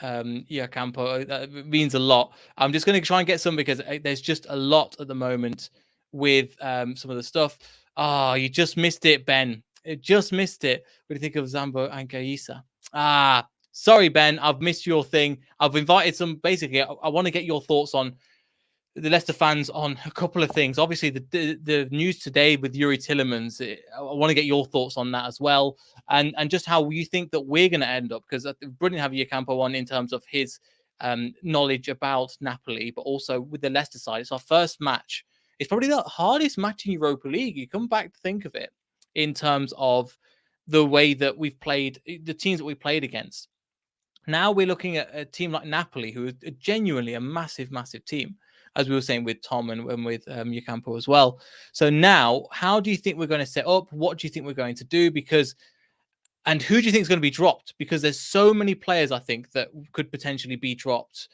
A: Yeah, Campo. That means a lot. I'm just going to try and get some because there's just a lot at the moment with some of the stuff. Oh, you just missed it, Ben. It just missed it. What do you think of Zambo and Gaisa? Sorry, Ben. I've missed your thing. I've invited some. Basically, I want to get your thoughts on the Leicester fans on a couple of things. Obviously, the news today with Yuri Tillemans, I want to get your thoughts on that as well, and just how you think that we're going to end up, because it's brilliant to have Campo on in terms of his knowledge about Napoli, but also with the Leicester side. It's our first match. It's probably the hardest match in Europa League. You come back to think of it in terms of the way that we've played, the teams that we played against. Now we're looking at a team like Napoli, who is genuinely a massive, massive team, as we were saying with Tom and with Iheanacho as well. So now, how do you think we're going to set up? What do you think we're going to do? And who do you think is going to be dropped? Because there's so many players, I think, that could potentially be dropped.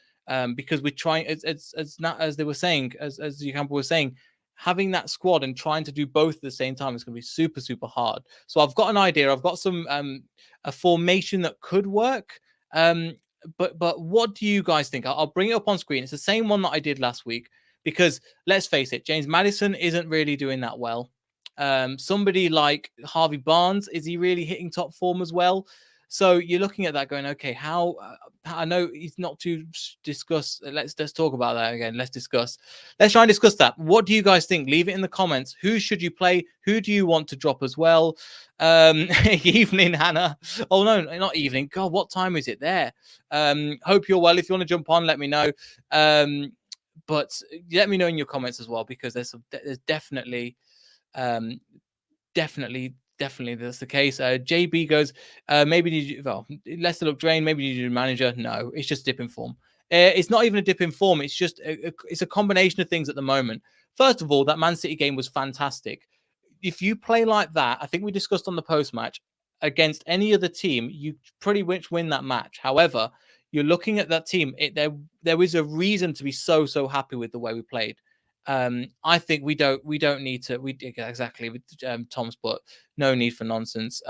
A: Because we're trying, as they were saying, as Iheanacho was saying, having that squad and trying to do both at the same time is going to be super, super hard. So I've got an idea. I've got some a formation that could work. But what do you guys think? I'll bring it up on screen. It's the same one that I did last week, because let's face it, James Maddison isn't really doing that well. Somebody like Harvey Barnes, is he really hitting top form as well? So you're looking at that going, okay, how I know he's not to discuss. Let's talk about that again. Let's try and discuss that. What do you guys think? Leave it in the comments. Who should you play? Who do you want to drop as well? Evening, Hannah. Oh no, not evening. God, what time is it there? Hope you're well. If you want to jump on, let me know. But let me know in your comments as well, because there's definitely that's the case. JB goes, maybe Leicester look drained. Maybe you do manager. No, it's just dip in form. It's not even a dip in form. It's just it's a combination of things at the moment. First of all, that Man City game was fantastic. If you play like that, I think we discussed on the post match, against any other team, you pretty much win that match. However, you're looking at that team. There was a reason to be so happy with the way we played. I think we don't need to. Exactly with Tom's, but no need for nonsense.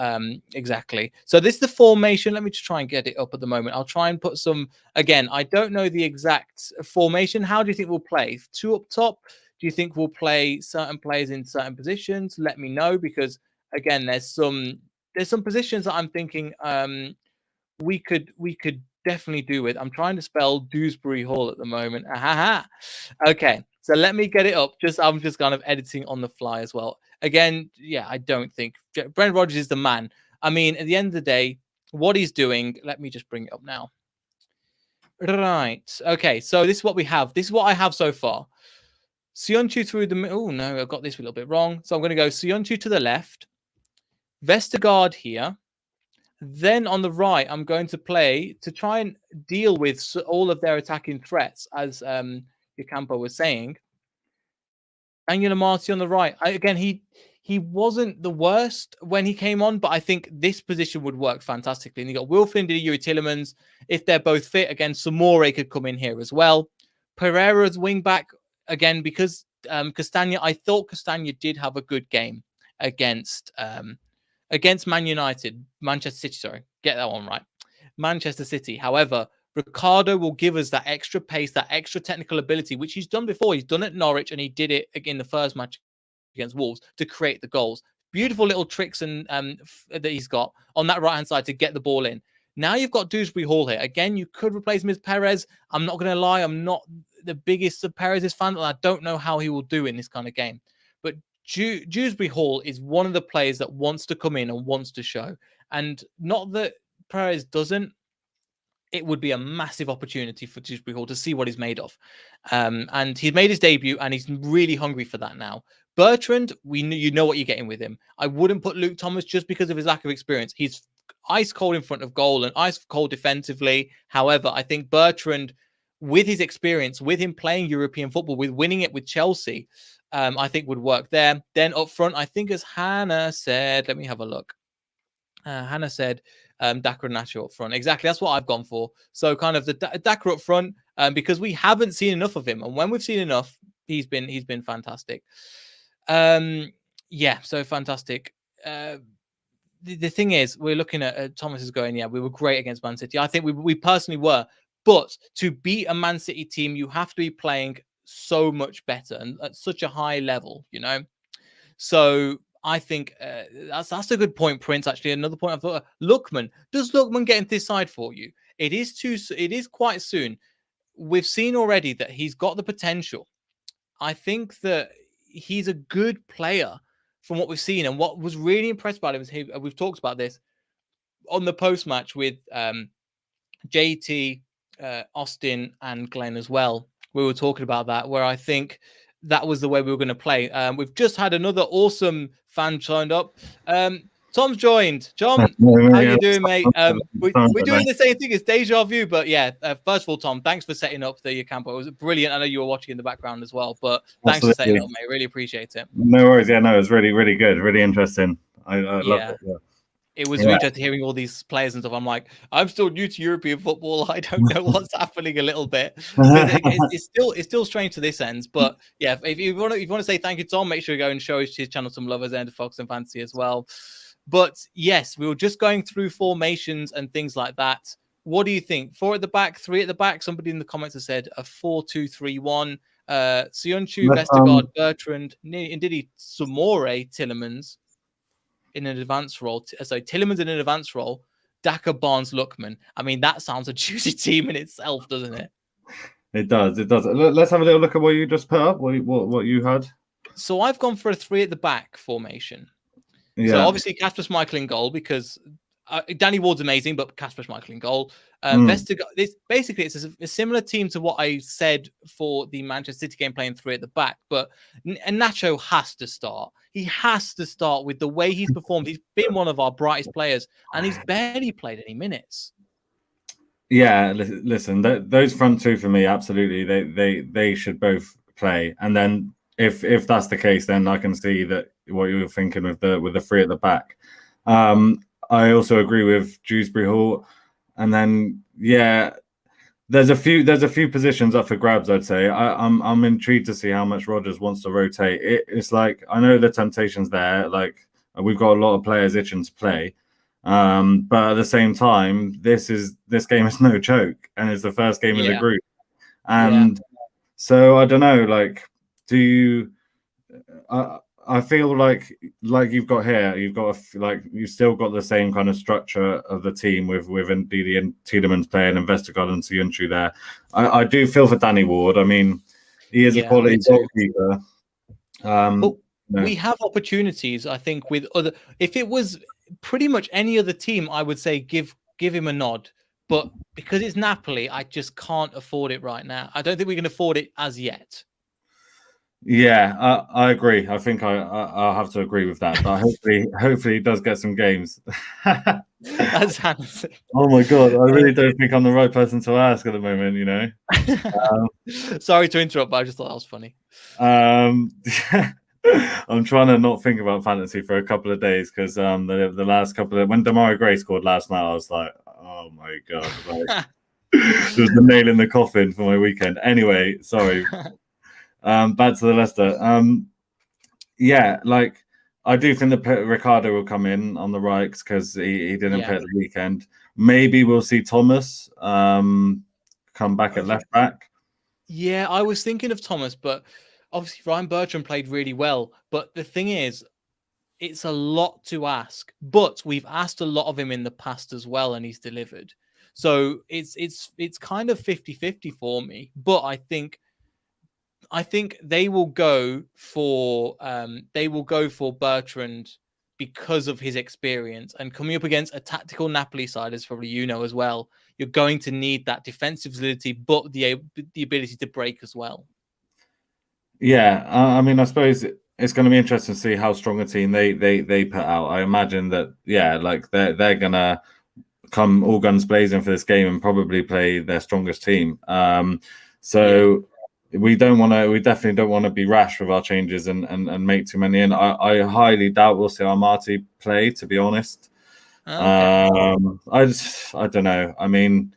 A: Exactly. So this is the formation. Let me just try and get it up at the moment. I'll try and put some. Again, I don't know the exact formation. How do you think we'll play? Two up top. Do you think we'll play certain players in certain positions? Let me know, because again, there's some positions that I'm thinking we could definitely do with. I'm trying to spell Dewsbury Hall at the moment. Okay, so let me get it up. I'm just kind of editing on the fly as well. Again, yeah, I don't think Brent Rodgers is the man. I mean, at the end of the day, what he's doing. Let me just bring it up now. Right. Okay, so this is what we have. This is what I have so far. Sionchu through the middle. Oh no, I got this a little bit wrong. So I'm going to go Sionchu to the left, Vestergaard here. Then on the right, I'm going to play to try and deal with all of their attacking threats, as Iheanacho was saying. Daniel Amati on the right. Again, he wasn't the worst when he came on, but I think this position would work fantastically. And you got Wilfried, Yuri Tillemans. If they're both fit, again, Samore could come in here as well. Pereira's wing back, again, because Castagna, I thought Castagna did have a good game against Manchester City, sorry, get that one right. Manchester City. However, Ricardo will give us that extra pace, that extra technical ability, which he's done before. He's done at Norwich, and he did it in the first match against Wolves to create the goals. Beautiful little tricks and that he's got on that right-hand side to get the ball in. Now you've got Dewsbury Hall here. Again, you could replace him with Perez. I'm not going to lie. I'm not the biggest of Perez's fan. I don't know how he will do in this kind of game. But Dewsbury Hall is one of the players that wants to come in and wants to show. And not that Perez doesn't. It would be a massive opportunity for Dewsbury Hall to see what he's made of. And he's made his debut, and he's really hungry for that now. Bertrand, you know what you're getting with him. I wouldn't put Luke Thomas just because of his lack of experience. He's ice cold in front of goal and ice cold defensively. However, I think Bertrand, with his experience, with him playing European football, with winning it with Chelsea, I think would work there. Then up front, I think, as Hannah said, let me have a look. Hannah said Daka and Iheanacho up front. Exactly, that's what I've gone for. So kind of the Daka up front, because we haven't seen enough of him, and when we've seen enough, he's been fantastic. Yeah, so fantastic. The thing is, we're looking at Thomas is going, yeah, we were great against Man City. I think we personally were, but to beat a Man City team, you have to be playing so much better and at such a high level, you know. So I think that's a good point, Prince. Actually, another point I thought, Lookman. Does Lookman get into this side for you? It is quite soon. We've seen already that he's got the potential. I think that he's a good player from what we've seen, and what was really impressed about him is we've talked about this on the post match with JT Austin and Glenn as well. We were talking about that, where I think that was the way we were going to play. We've just had another awesome fan joined up. Tom's joined. John, how you doing, mate? We're doing the same thing as Deja Vu, but yeah. First of all, Tom, thanks for setting up the camp. It was brilliant. I know you were watching in the background as well, but thanks for setting up, mate. Really appreciate it.
C: No worries. Yeah, no, it was really, really good, really interesting. I loved it. Yeah.
A: It was really interesting hearing all these players and stuff. I'm like, I'm still new to European football. I don't know what's happening a little bit. It's still strange to this end. But yeah, if you want to say thank you, Tom, make sure you go and show his channel some love as End of Fox and Fantasy as well. But yes, we were just going through formations and things like that. What do you think? 4 at the back, 3 at the back. Somebody in the comments has said a 4-2-3-1. Sionchu, Vestergaard, Bertrand, Ndidi, Samore, Tillemans in an advanced role. So Tillemans in an advanced role. Daka, Barnes, Lookman. I mean, that sounds a juicy team in itself, doesn't it?
C: It does. It does. Let's have a little look at what you just put up. What you had.
A: So I've gone for a 3 at the back formation. Yeah. So obviously Kasper Schmeichel in goal because Danny Ward's amazing, but Kasper Schmeichel in goal. Vestergaard. It's a similar team to what I said for the Manchester City game, playing 3 at the back. But Nacho has to start. He has to start with the way he's performed. He's been one of our brightest players, and he's barely played any minutes.
C: Yeah, listen, those front two for me, absolutely, they should both play. And then if that's the case, then I can see that what you were thinking with the 3 at the back. I also agree with Dewsbury Hall, and then there's a few positions up for grabs. I'd say I'm intrigued to see how much Rodgers wants to rotate. It's like, I know the temptation's there. Like, we've got a lot of players itching to play. But at the same time, this game is no joke, and it's the first game of the group, and so I don't know. Like, do you? I feel like you've got here, you've still got the same kind of structure of the team with Ndidi and Tielemans playing and Vestergaard and Sionchu there. I do feel for Danny Ward. I mean, he is a quality goalkeeper.
A: We have opportunities, I think, with other. If it was pretty much any other team, I would say give him a nod. But because it's Napoli, I just can't afford it right now. I don't think we can afford it as yet.
C: Yeah, I agree. I think I'll have to agree with that. But hopefully he does get some games.
A: That's handsome.
C: Oh my God, I really don't think I'm the right person to ask at the moment, you know.
A: Sorry to interrupt, but I just thought that was funny.
C: I'm trying to not think about fantasy for a couple of days because the last couple of when Demarai Gray scored last night, I was like, oh my God, like, it was the nail in the coffin for my weekend. Anyway, sorry. Back to the Leicester. Like, I do think that Ricardo will come in on the right because he didn't play at the weekend. Maybe we'll see Thomas come back at left back.
A: Yeah, I was thinking of Thomas, but obviously Ryan Bertrand played really well. But the thing is, it's a lot to ask. But we've asked a lot of him in the past as well, and he's delivered. So it's kind of 50-50 for me. But I think they will go for Bertrand because of his experience, and coming up against a tactical Napoli side, as probably you know as well, you're going to need that defensive solidity, but the ability to break as well.
C: Yeah, I mean, I suppose it's going to be interesting to see how strong a team they put out. I imagine that like they're gonna come all guns blazing for this game and probably play their strongest team. We definitely don't want to be rash with our changes and make too many. And I highly doubt we'll see Armati play, to be honest. Okay. I don't know. I mean,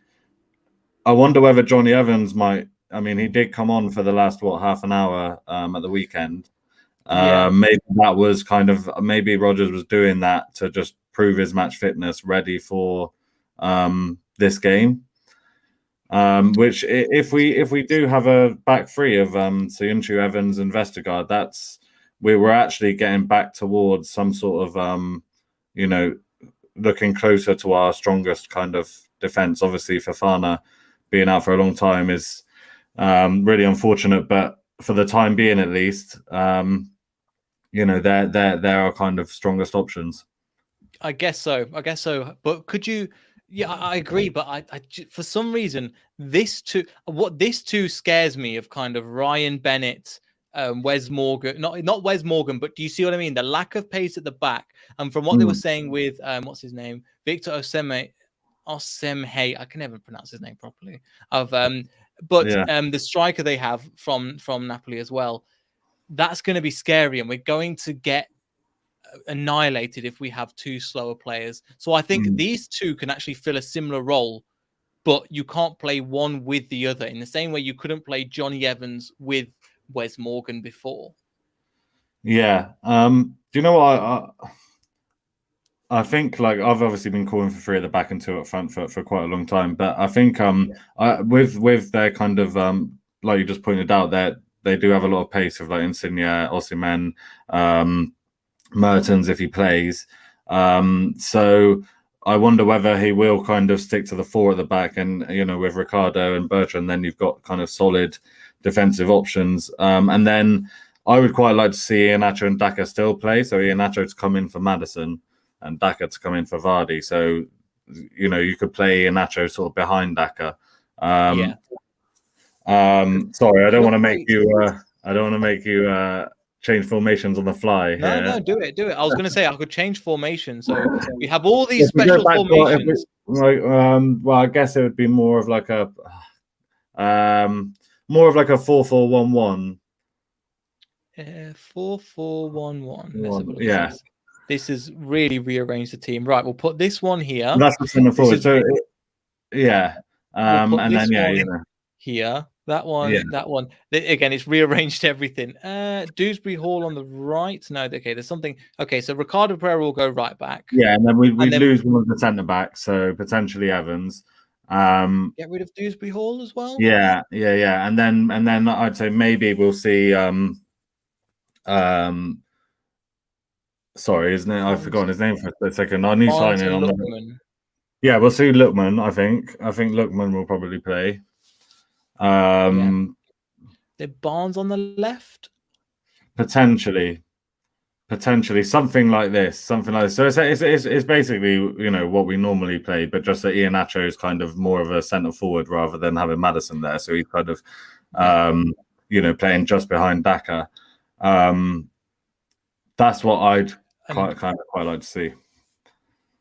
C: I wonder whether Johnny Evans might. I mean, he did come on for the last half an hour at the weekend. Maybe that was maybe Rodgers was doing that to just prove his match fitness, ready for this game. Which if we do have a back three of Sionchu, Evans, and Vestergaard, we're actually getting back towards some sort of looking closer to our strongest kind of defense. Obviously, Fofana being out for a long time is really unfortunate, but for the time being, at least, they're our kind of strongest options.
A: I guess so. But could you? Yeah, I agree, but for some reason this two scares me of kind of Ryan Bennett, Wes Morgan, not Wes Morgan, but do you see what I mean? The lack of pace at the back, and from what they were saying with what's his name, Victor Osimhen, I can never pronounce his name properly. The striker they have from Napoli as well, that's going to be scary, and we're going to get annihilated if we have two slower players. So I think these two can actually fill a similar role, but you can't play one with the other in the same way you couldn't play Johnny Evans with Wes Morgan before.
C: Yeah. Do you know what? I think, like, I've obviously been calling for 3 at the back and 2 at front for quite a long time, but I think with their kind of like you just pointed out, that they do have a lot of pace with like Insigne, Osimhen, Mertens if he plays. So I wonder whether he will kind of stick to the 4 at the back, and with Ricardo and Bertrand, then you've got kind of solid defensive options. And then I would quite like to see Iheanacho and Daka still play. So Iheanacho to come in for Maddison and Daka to come in for Vardy. So you could play Iheanacho sort of behind Daka. Sorry, I don't want to make you. Change formations on the fly.
A: No, do it. I was going to say I could change formation. So we have all these special formations.
C: Well, I guess it would be more of like a 4-4-1-1.
A: 4-4-1-1. Let's have a look.
C: Yeah.
A: This is really rearranged the team. Right, we'll put this one here.
C: That's the centre forward. So yeah.
A: And then
C: here.
A: That one. Again, it's rearranged everything. Dewsbury Hall on the right. No, okay, there's something. Okay, so Ricardo Pereira will go right back.
C: Yeah, and then we lose one of the centre backs, so potentially Evans.
A: Get rid of Dewsbury Hall as well.
C: Yeah. And then I'd say maybe we'll see. Sorry, isn't it? I've forgotten his name for a second. I need signing on the. Yeah, we'll see Lookman. I think Lookman will probably play.
A: The Barnes on the left,
C: potentially something like this. So it's basically what we normally play, but just that Iheanacho is kind of more of a centre forward rather than having Maddison there. So he's kind of playing just behind Daka. That's what I'd quite like to see.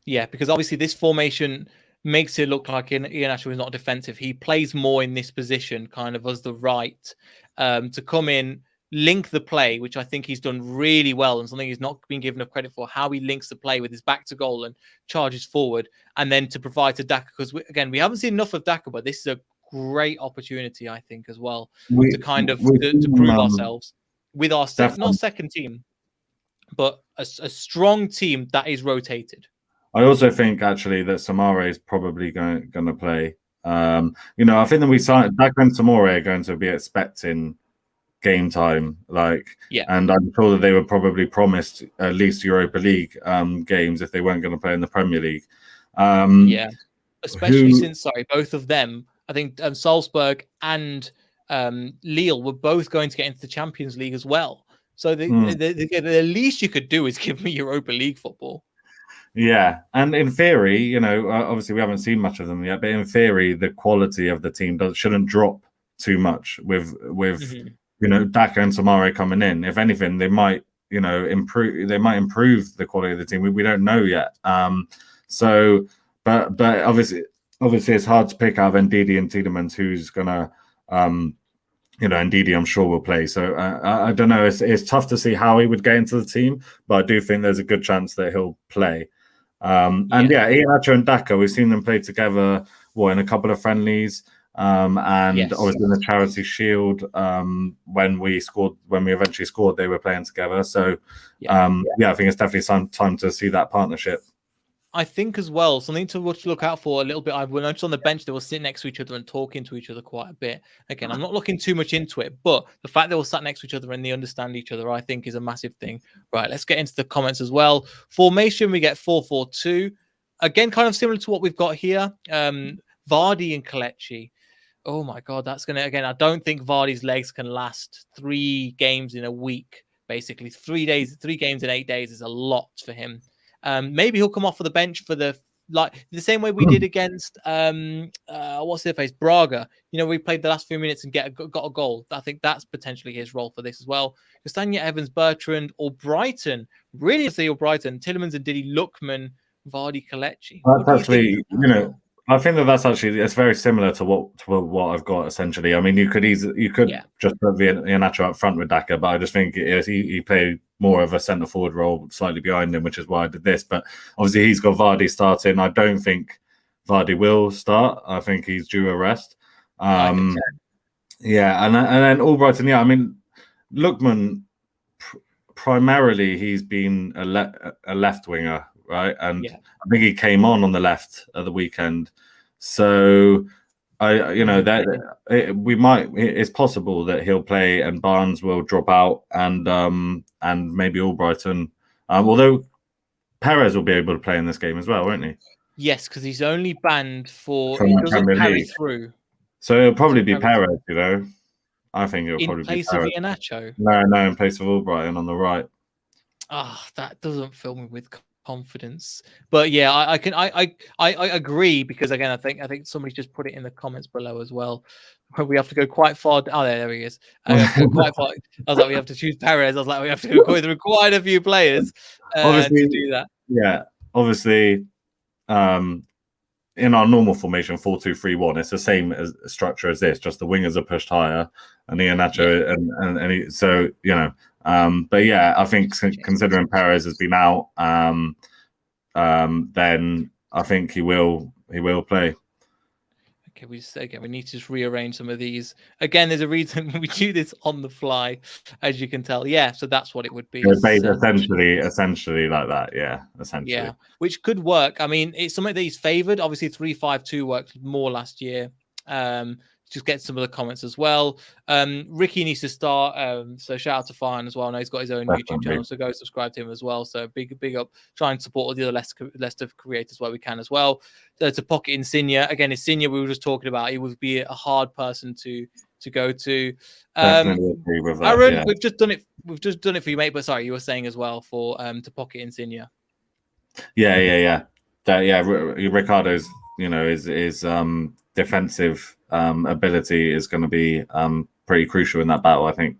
A: Yeah, because obviously this formation makes it look like Iheanacho is not defensive. He plays more in this position, kind of as the right, to come in, link the play, which I think he's done really well, and something he's not been given enough credit for, how he links the play with his back to goal and charges forward, and then to provide to Daka, because we haven't seen enough of Daka, but this is a great opportunity, I think, as well, to kind of to prove ourselves with our not second team, but a strong team that is rotated.
C: I also think actually that Samare is probably going to play. I think that we signed Daka and Samare are going to be expecting game time, and I'm sure that they were probably promised at least Europa League games if they weren't going to play in the Premier League.
A: Especially since both of them, I think Salzburg and Lille were both going to get into the Champions League as well. So the least you could do is give me Europa League football.
C: Yeah, and in theory, obviously we haven't seen much of them yet, but in theory, the quality of the team shouldn't drop too much with Daka and Samare coming in. If anything, they might improve. They might improve the quality of the team. We don't know yet. But obviously it's hard to pick out of Ndidi and Tielemans who's gonna. Ndidi, I'm sure will play. So I don't know. It's tough to see how he would get into the team, but I do think there's a good chance that he'll play. Iheanacho and Daka, we've seen them play together in a couple of friendlies, obviously in the Charity Shield when we eventually scored, they were playing together. So I think it's definitely time to see that partnership.
A: I think as well, something to look out for a little bit. I've noticed on the bench they will sit next to each other and talking to each other quite a bit. Again, I'm not looking too much into it, but the fact they all sat next to each other and they understand each other, I think, is a massive thing. Right, let's get into the comments as well. Formation, we get 4-4-2. Again, kind of similar to what we've got here. Vardy and Kelechi. Oh my God, that's going to, again, I don't think Vardy's legs can last 3 games in a week, basically. 3 games in 8 days is a lot for him. Maybe he'll come off for the bench for the like the same way we did against what's their face, Braga. You know, we played the last few minutes and got a goal. I think that's potentially his role for this as well. Castagna, Evans, Bertrand, or Brighton. Really, say or Brighton, Tillemans and Didi, Lookman, Vardy, Kelechi.
C: That's actually, you know, I think that's actually, it's very similar to what I've got essentially. I mean, you could just put Iheanacho up front with Daka, but I just think he played more of a centre forward role slightly behind him, which is why I did this. But obviously, he's got Vardy starting. I don't think Vardy will start. I think he's due a rest. Yeah, and then Albrighton. Yeah, I mean, Lookman primarily he's been a left winger, right? And I think he came on the left at the weekend. So it's possible that he'll play and Barnes will drop out and maybe Albrighton. Although Perez will be able to play in this game as well, won't he?
A: Yes, because he's only banned for he doesn't carry through.
C: So it'll probably be Perez, you know. I think it'll probably be
A: Perez. In place of Iheanacho?
C: No, in place of Albrighton on the right.
A: That doesn't fill me with confidence. But yeah, I agree, because again, I think somebody just put it in the comments below as well. We have to go quite far. Oh, there he is. Quite far. I was like, we have to choose Perez. I was like, we have to go through quite a few players to do that.
C: Yeah, obviously, in our normal formation 4-2-3-1, it's the same structure as this. Just the wingers are pushed higher, and Iheanacho and so you know. But yeah, I think considering Perez has been out, then I think he will play.
A: Okay, we need to just rearrange some of these. Again, there's a reason we do this on the fly, as you can tell. Yeah, so that's what it would be.
C: Essentially like that. Yeah, essentially.
A: Yeah, which could work. I mean, it's something that he's favoured. Obviously, 3-5-2 worked more last year. Just get some of the comments as well. Ricky needs to start. So shout out to Farhan as well. I know he's got his own YouTube channel, so go subscribe to him as well. So big up. Try and support all the other Leicester creators where we can as well. To Pocket Insigne. Again, Insigne, we were just talking about. He would be a hard person to go to.
C: Definitely agree with that,
A: Aaron, we've just done it. We've just done it for you, mate. But sorry, you were saying as well for to Pocket Insigne.
C: Yeah. Ricardo's, his defensive ability is going to be pretty crucial in that battle, I think.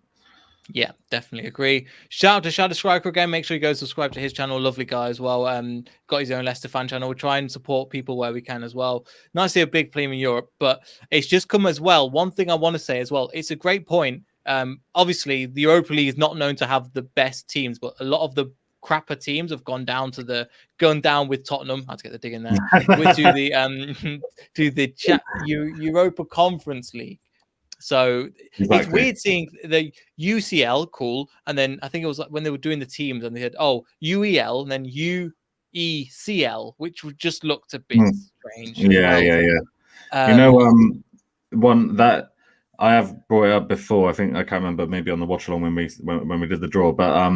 A: Yeah, definitely agree. Shout out to Shadow Striker again. Make sure you go subscribe to his channel. Lovely guy as well. Got his own Leicester fan channel. We'll try and support people where we can as well. Nice to see a big team in Europe, but it's just come as well. One thing I want to say as well, it's a great point. Obviously, the Europa League is not known to have the best teams, but a lot of the crapper teams have gone down with Tottenham. I had to get the dig in there. to the Europa Conference League. So It's weird seeing the UCL, cool, and then I think it was like when they were doing the teams and they had UEL and then UECL, which just looked a bit strange.
C: Yeah. One that I have brought it up before. I think I can't remember, maybe on the watch along when we did the draw, but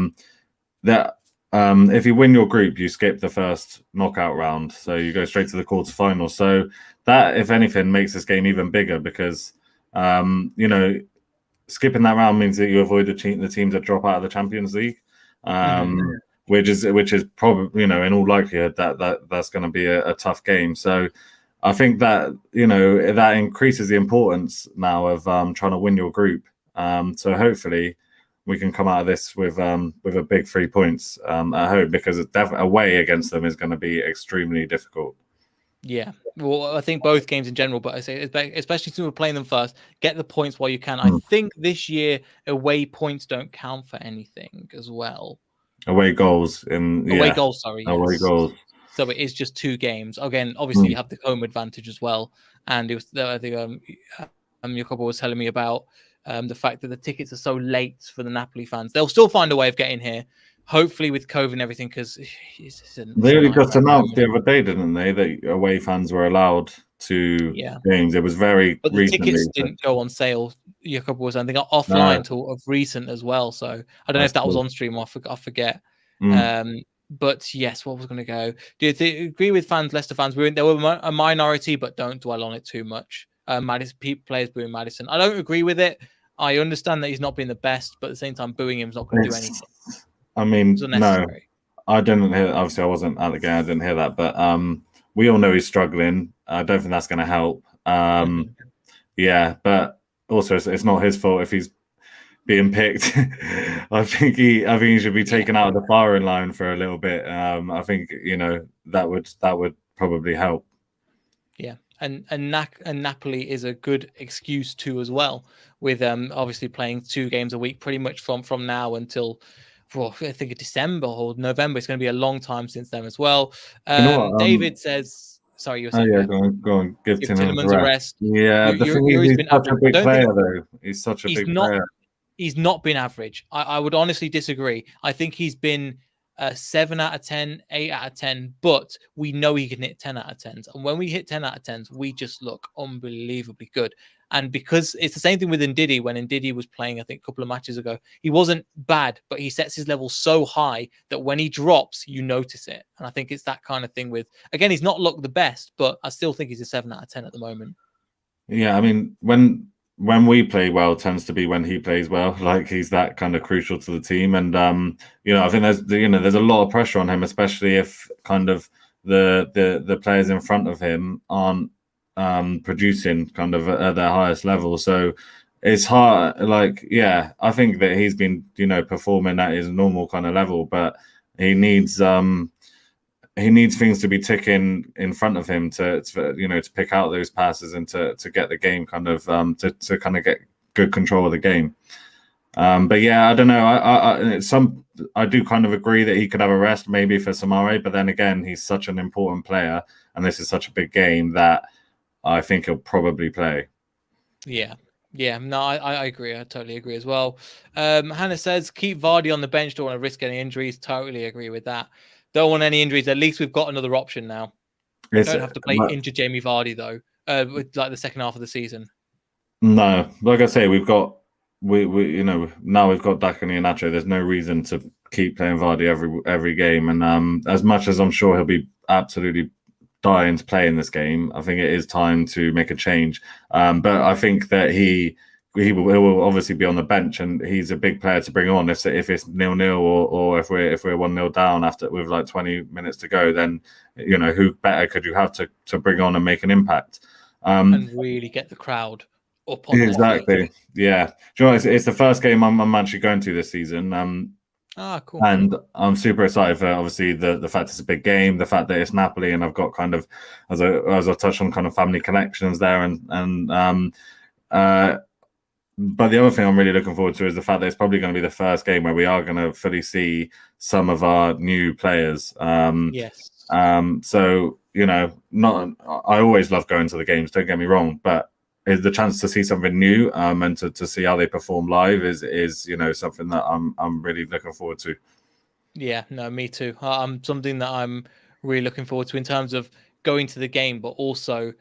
C: if you win your group, you skip the first knockout round, so you go straight to the quarterfinals. So that, if anything, makes this game even bigger because skipping that round means that you avoid the teams that drop out of the Champions League, which is probably in all likelihood that's going to be a tough game. So I think that that increases the importance now of trying to win your group. So hopefully we can come out of this with a big 3 points at home, because it's definitely away against them is going to be extremely difficult.
A: Yeah, well, I think both games in general, but I say especially since we're playing them first, get the points while you can. I think this year away points don't count for anything as well.
C: Away goals,
A: sorry.
C: Away goals.
A: So it is just 2 games. Again, obviously you have the home advantage as well. And it was I think Jacopo was telling me about the fact that the tickets are so late for the Napoli fans. They'll still find a way of getting here. Hopefully with COVID and everything, because
C: they only just announced the other day, didn't they, that away fans were allowed to games. It was very
A: but the
C: recently.
A: Tickets didn't go on sale. Jacob was, I think, offline until recent as well. So I don't know if that was on stream. I forget. But yes, what was going to go? Do you agree with Leicester fans? They were a minority, but don't dwell on it too much. Players booing Maddison. I don't agree with it. I understand that he's not been the best, but at the same time, booing him is not going to do anything.
C: I mean, no, I didn't hear. Obviously, I wasn't at the game. I didn't hear that, but we all know he's struggling. I don't think that's going to help. Yeah, but also it's not his fault if he's being picked. I think he should be taken out of the firing line for a little bit. I think that would probably help.
A: Yeah, and Napoli is a good excuse too as well, with obviously playing 2 games a week pretty much from now until I think December or November. It's going to be a long time since then as well.
C: You know what?
A: David says, sorry, you were saying,
C: go on. Give Tielemans
A: Tielemans a rest.
C: Yeah, the thing is, he's
A: been
C: such a big player, though. He's such a
A: he's
C: big
A: not,
C: player.
A: He's not been average. I would honestly disagree. I think he's been 7 out of 10, 8 out of 10, but we know he can hit 10 out of 10s. And when we hit 10 out of 10s, we just look unbelievably good. And because it's the same thing with Ndidi, when Ndidi was playing, I think a couple of matches ago, he wasn't bad, but he sets his level so high that when he drops, you notice it. And I think it's that kind of thing with, again, he's not looked the best, but I still think he's a 7 out of 10 at the moment.
C: Yeah, I mean, when we play well, tends to be when he plays well. Like, he's that kind of crucial to the team, and I think there's a lot of pressure on him, especially if kind of the players in front of him aren't producing kind of at their highest level. So it's hard. Like, yeah, I think that he's been performing at his normal kind of level, but he needs things to be ticking in front of him to pick out those passes and to get the game kind of to kind of get good control of the game. But yeah, I don't know. I do kind of agree that he could have a rest maybe for Samare, but then again, he's such an important player, and this is such a big game that I think he'll probably play.
A: Yeah. Yeah, no, I agree. I totally agree as well. Hannah says, keep Vardy on the bench. Don't want to risk any injuries. Totally agree with that. Don't want any injuries. At least we've got another option now. Don't have to play injured Jamie Vardy though. With like the second half of the season.
C: No, like I say, we've got now we've got Daka and Iheanacho. There's no reason to keep playing Vardy every game. And as much as I'm sure he'll be absolutely dying to play in this game, I think it is time to make a change. But I think that he will obviously be on the bench, and he's a big player to bring on. If it's 0-0 or if we're 1-0 down with like 20 minutes to go, then who better could you have to bring on and make an impact
A: and really get the crowd up on
C: exactly.
A: Their feet.
C: Yeah, do you know, it's the first game I'm actually going to this season.
A: Cool.
C: And I'm super excited for obviously the fact it's a big game, the fact that it's Napoli, and I've got kind of as I touched on kind of family connections there, but the other thing I'm really looking forward to is the fact that it's probably going to be the first game where we are going to fully see some of our new players.
A: Yes.
C: So I always love going to the games. Don't get me wrong, but the chance to see something new and to see how they perform live is something that I'm really looking forward to.
A: Yeah, no, me too. Something that I'm really looking forward to in terms of going to the game, but also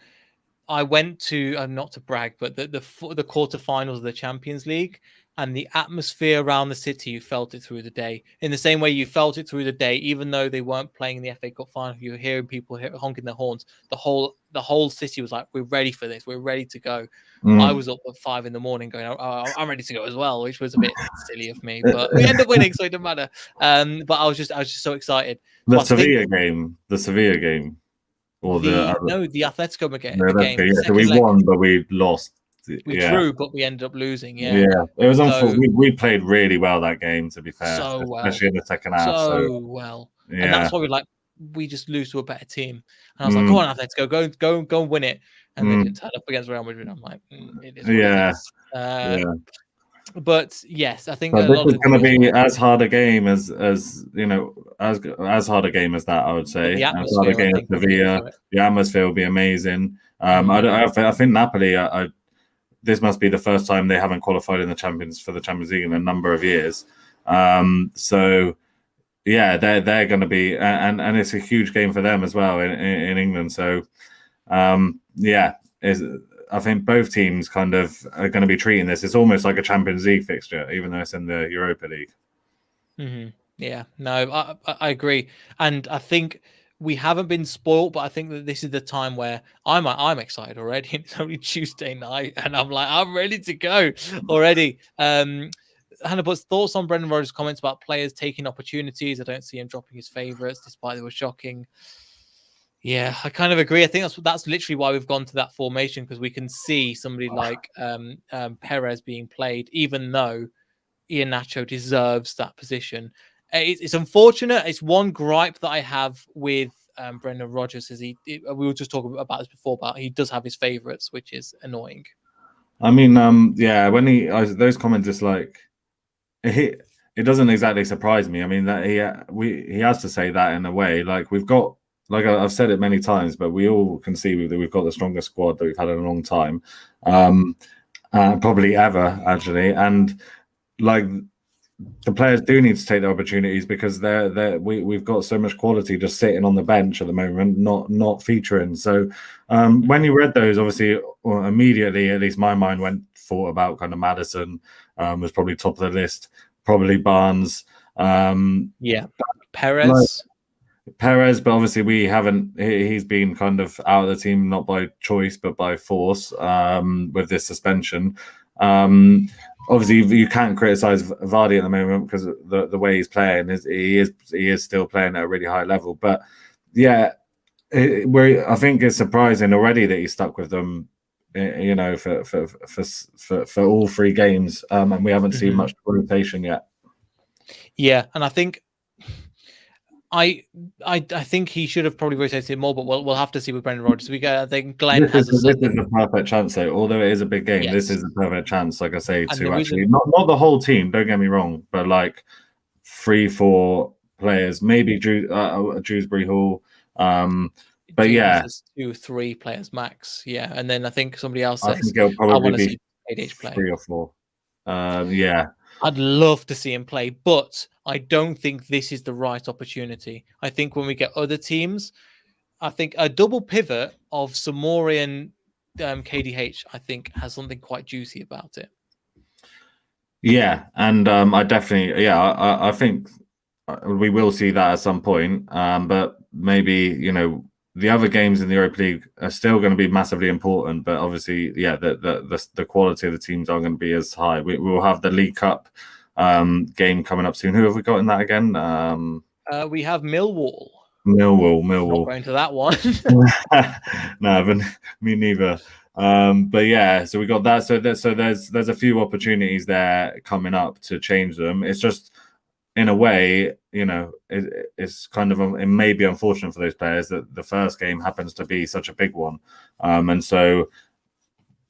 A: I went to not to brag, but the quarterfinals of the Champions League, and the atmosphere around the city, you felt it through the day. In the same way you felt it through the day, even though they weren't playing in the FA Cup final, you were hearing people honking their horns. The whole city was like, "We're ready for this. We're ready to go." I was up at 5 a.m. going, "Oh, I'm ready to go as well," which was a bit silly of me, but we ended up winning, so it didn't matter. But I was just so excited.
C: The Sevilla game. Or
A: the Atletico game.
C: Yeah, so we won, but we lost.
A: We drew, but we ended up losing.
C: Yeah, it was we played really well that game, to be fair, especially in the second half.
A: So well,
C: yeah.
A: And that's why we just lose to a better team. And I was like, "Go on, Atletico, go and win it." And they didn't turn up against Real Madrid. I'm like, "It is what it is." But yes, I think
C: this is going to be as hard a game as as hard a game as that. I would say.
A: The atmosphere,
C: the atmosphere will be amazing. I think Napoli. This must be the first time they haven't qualified in the Champions League in a number of years. So yeah, they're going to be, and it's a huge game for them as well in England. So I think both teams kind of are going to be treating this. It's almost like a Champions League fixture, even though it's in the Europa League.
A: Mm-hmm. Yeah, no, I agree, and I think we haven't been spoiled, but I think that this is the time where I'm excited already. It's only Tuesday night, and I'm like, I'm ready to go already. Hannah puts thoughts on Brendan Rodgers' comments about players taking opportunities. I don't see him dropping his favourites, despite they were shocking. Yeah, I kind of agree. I think that's literally why we've gone to that formation, because we can see somebody like Perez being played, even though Iheanacho deserves that position. It's unfortunate. It's one gripe that I have with Brendan Rodgers is we were just talking about this before, but he does have his favourites, which is annoying.
C: I mean, yeah, when those comments, it's like it doesn't exactly surprise me. I mean, that he has to say that in a way. Like we've got, like I've said it many times, but we all can see that we've got the strongest squad that we've had in a long time, probably ever actually. And like the players do need to take their opportunities because we've got so much quality just sitting on the bench at the moment, not featuring. So when you read those, obviously immediately, at least my mind thought about kind of Maddison was probably top of the list, probably Barnes.
A: Yeah, Perez.
C: Perez, but obviously we haven't. He's been kind of out of the team, not by choice but by force, with this suspension. Obviously, you can't criticize Vardy at the moment because the way he's playing he is still playing at a really high level. But yeah, I think it's surprising already that he's stuck with them. You know, for all 3 games, and we haven't seen much rotation yet.
A: Yeah, and I think. I think he should have probably rotated more, but we'll have to see with Brendan Rodgers. I think Glenn has
C: this is the perfect chance, though. Although it is a big game, this is a perfect chance, like I say, to actually not the whole team. Don't get me wrong, but like 3-4 players, maybe Dewsbury Hall. But yeah,
A: 2-3 players max. Yeah, and then I think somebody else says
C: I think it'll probably be
A: ADH play
C: 3 or 4. Yeah.
A: I'd love to see him play, but I don't think this is the right opportunity. I think when we get other teams, I think a double pivot of Samori and KDH, I think, has something quite juicy about it.
C: Yeah, and I definitely, I think we will see that at some point. But maybe, you know, the other games in the Europa League are still going to be massively important, but obviously, yeah, the quality of the teams aren't going to be as high. We will have the League Cup game coming up soon. Who have we got in that again?
A: We have Millwall.
C: Millwall.
A: Not going to that one.
C: No, but me neither. But yeah, so we got that. So there's a few opportunities there coming up to change them. It's just, in a way, you know, it's kind of it may be unfortunate for those players that the first game happens to be such a big one, and so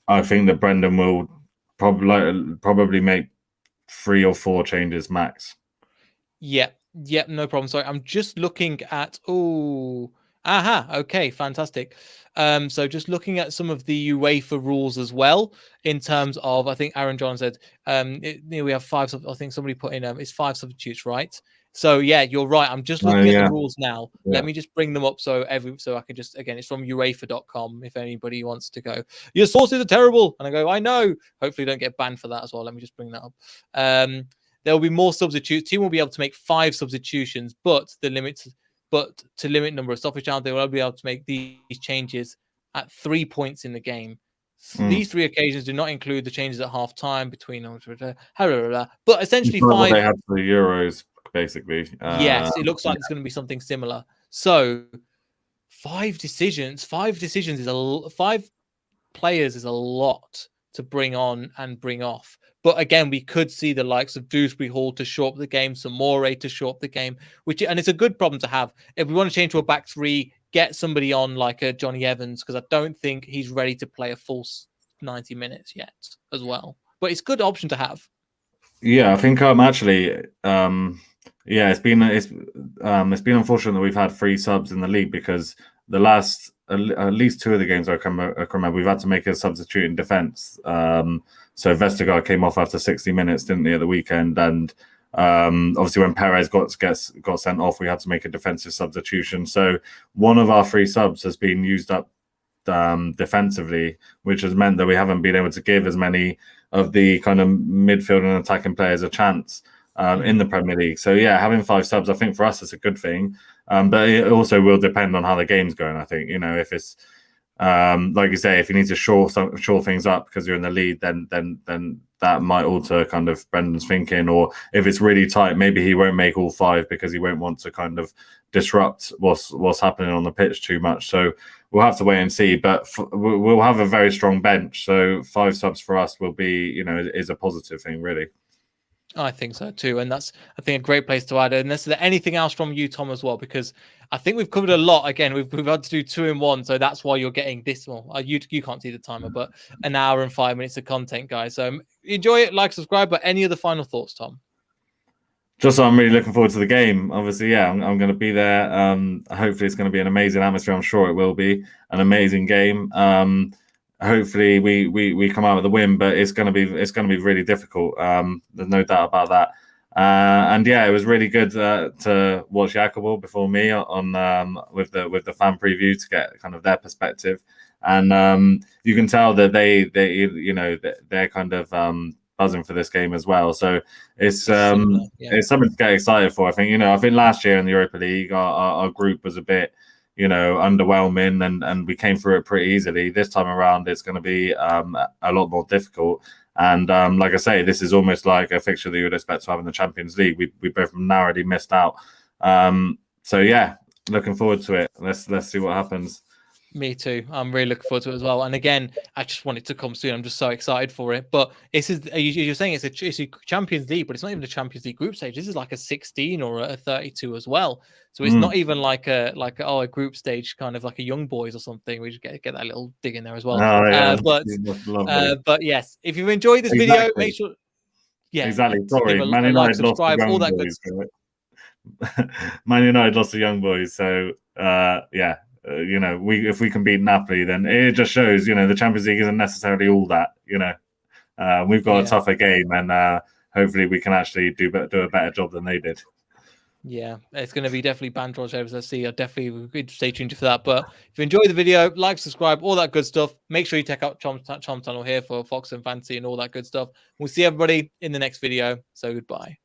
C: I think that Brendan will probably make 3 or 4 changes max.
A: Yeah, no problem. Sorry, I'm just looking at. Okay, fantastic. So just looking at some of the UEFA rules as well, in terms of, I think Aaron John said, we have 5. I think somebody put in, it's 5 substitutes, right? So yeah, you're right. I'm just looking at the rules now. Yeah. Let me just bring them up so I can just, again, it's from UEFA.com. If anybody wants to go, your sources are terrible, and I go, I know. Hopefully, don't get banned for that as well. Let me just bring that up. There will be more substitutes. Team will be able to make 5 substitutions, but to limit number of stoppage time, they will be able to make these changes at 3 points in the game. These 3 occasions do not include the changes at half time between, but essentially 5.
C: They had for the Euros, basically.
A: Yes, it looks like it's going to be something similar. So 5 decisions. 5 decisions is 5 players is a lot to bring on and bring off. But again, we could see the likes of Dewsbury Hall to short up the game, Samore to short up the game, and it's a good problem to have. If we want to change to a back 3, get somebody on like a Johnny Evans, because I don't think he's ready to play a full 90 minutes yet as well. But it's a good option to have.
C: Yeah, I think actually, it's been unfortunate that we've had 3 subs in the league, because the last at least 2 of the games I can remember, we've had to make a substitute in defence. So Vestergaard came off after 60 minutes, didn't he, at the weekend? And obviously when Perez got sent off, we had to make a defensive substitution. So one of our 3 subs has been used up defensively, which has meant that we haven't been able to give as many of the kind of midfield and attacking players a chance in the Premier League. So yeah, having 5 subs, I think for us is a good thing. But it also will depend on how the game's going. I think, you know, if it's like you say, if you need to shore things up because you're in the lead, then that might alter kind of Brendan's thinking, or if it's really tight, maybe he won't make all 5 because he won't want to kind of disrupt what's happening on the pitch too much. So we'll have to wait and see, but we'll have a very strong bench. So 5 subs for us will be, is a positive thing, really.
A: I think so too, and that's, I think, a great place to add. And is there anything else from you, Tom, as well? Because I think we've covered a lot. Again, we've had to do 2 in 1, so that's why you're getting this one. You can't see the timer, but an hour and 5 minutes of content, guys. So enjoy it, like, subscribe. But any other final thoughts, Tom?
C: Just I'm really looking forward to the game. Obviously, yeah, I'm going to be there. Hopefully, it's going to be an amazing atmosphere. I'm sure it will be an amazing game. Hopefully, we come out with a win, but it's going to be really difficult. There's no doubt about that. And yeah, it was really good to watch Jacobo before me on with the fan preview to get kind of their perspective. And you can tell that they're kind of buzzing for this game as well. So it's something to get excited for. I think last year in the Europa League, our group was a bit underwhelming, and we came through it pretty easily. This time around, it's going to be a lot more difficult. And like I say, this is almost like a fixture that you would expect to have in the Champions League. We both narrowly missed out. So yeah, looking forward to it. Let's see what happens.
A: Me too. I'm really looking forward to it as well. And again, I just want it to come soon. I'm just so excited for it. But you're saying it's a Champions League, but it's not even a Champions League group stage. This is like a 16 or a 32 as well. So it's not even like a group stage, kind of like a young boys or something. We just get that little dig in there as well.
C: Oh, yeah,
A: but yes, if you've enjoyed this video, make sure. Yeah,
C: exactly. Sorry, Man United lost to young boys. Man United lost to young boys. So yeah. If we can beat Napoli, then it just shows, the Champions League isn't necessarily all that. We've got a tougher game, and hopefully we can actually do a better job than they did. Yeah,
A: it's going to be definitely banter over LCFC. I definitely stay tuned for that. But if you enjoyed the video, like, subscribe, all that good stuff. Make sure you check out Chom's channel here for Fox and Fancy and all that good stuff. We'll see everybody in the next video. So goodbye.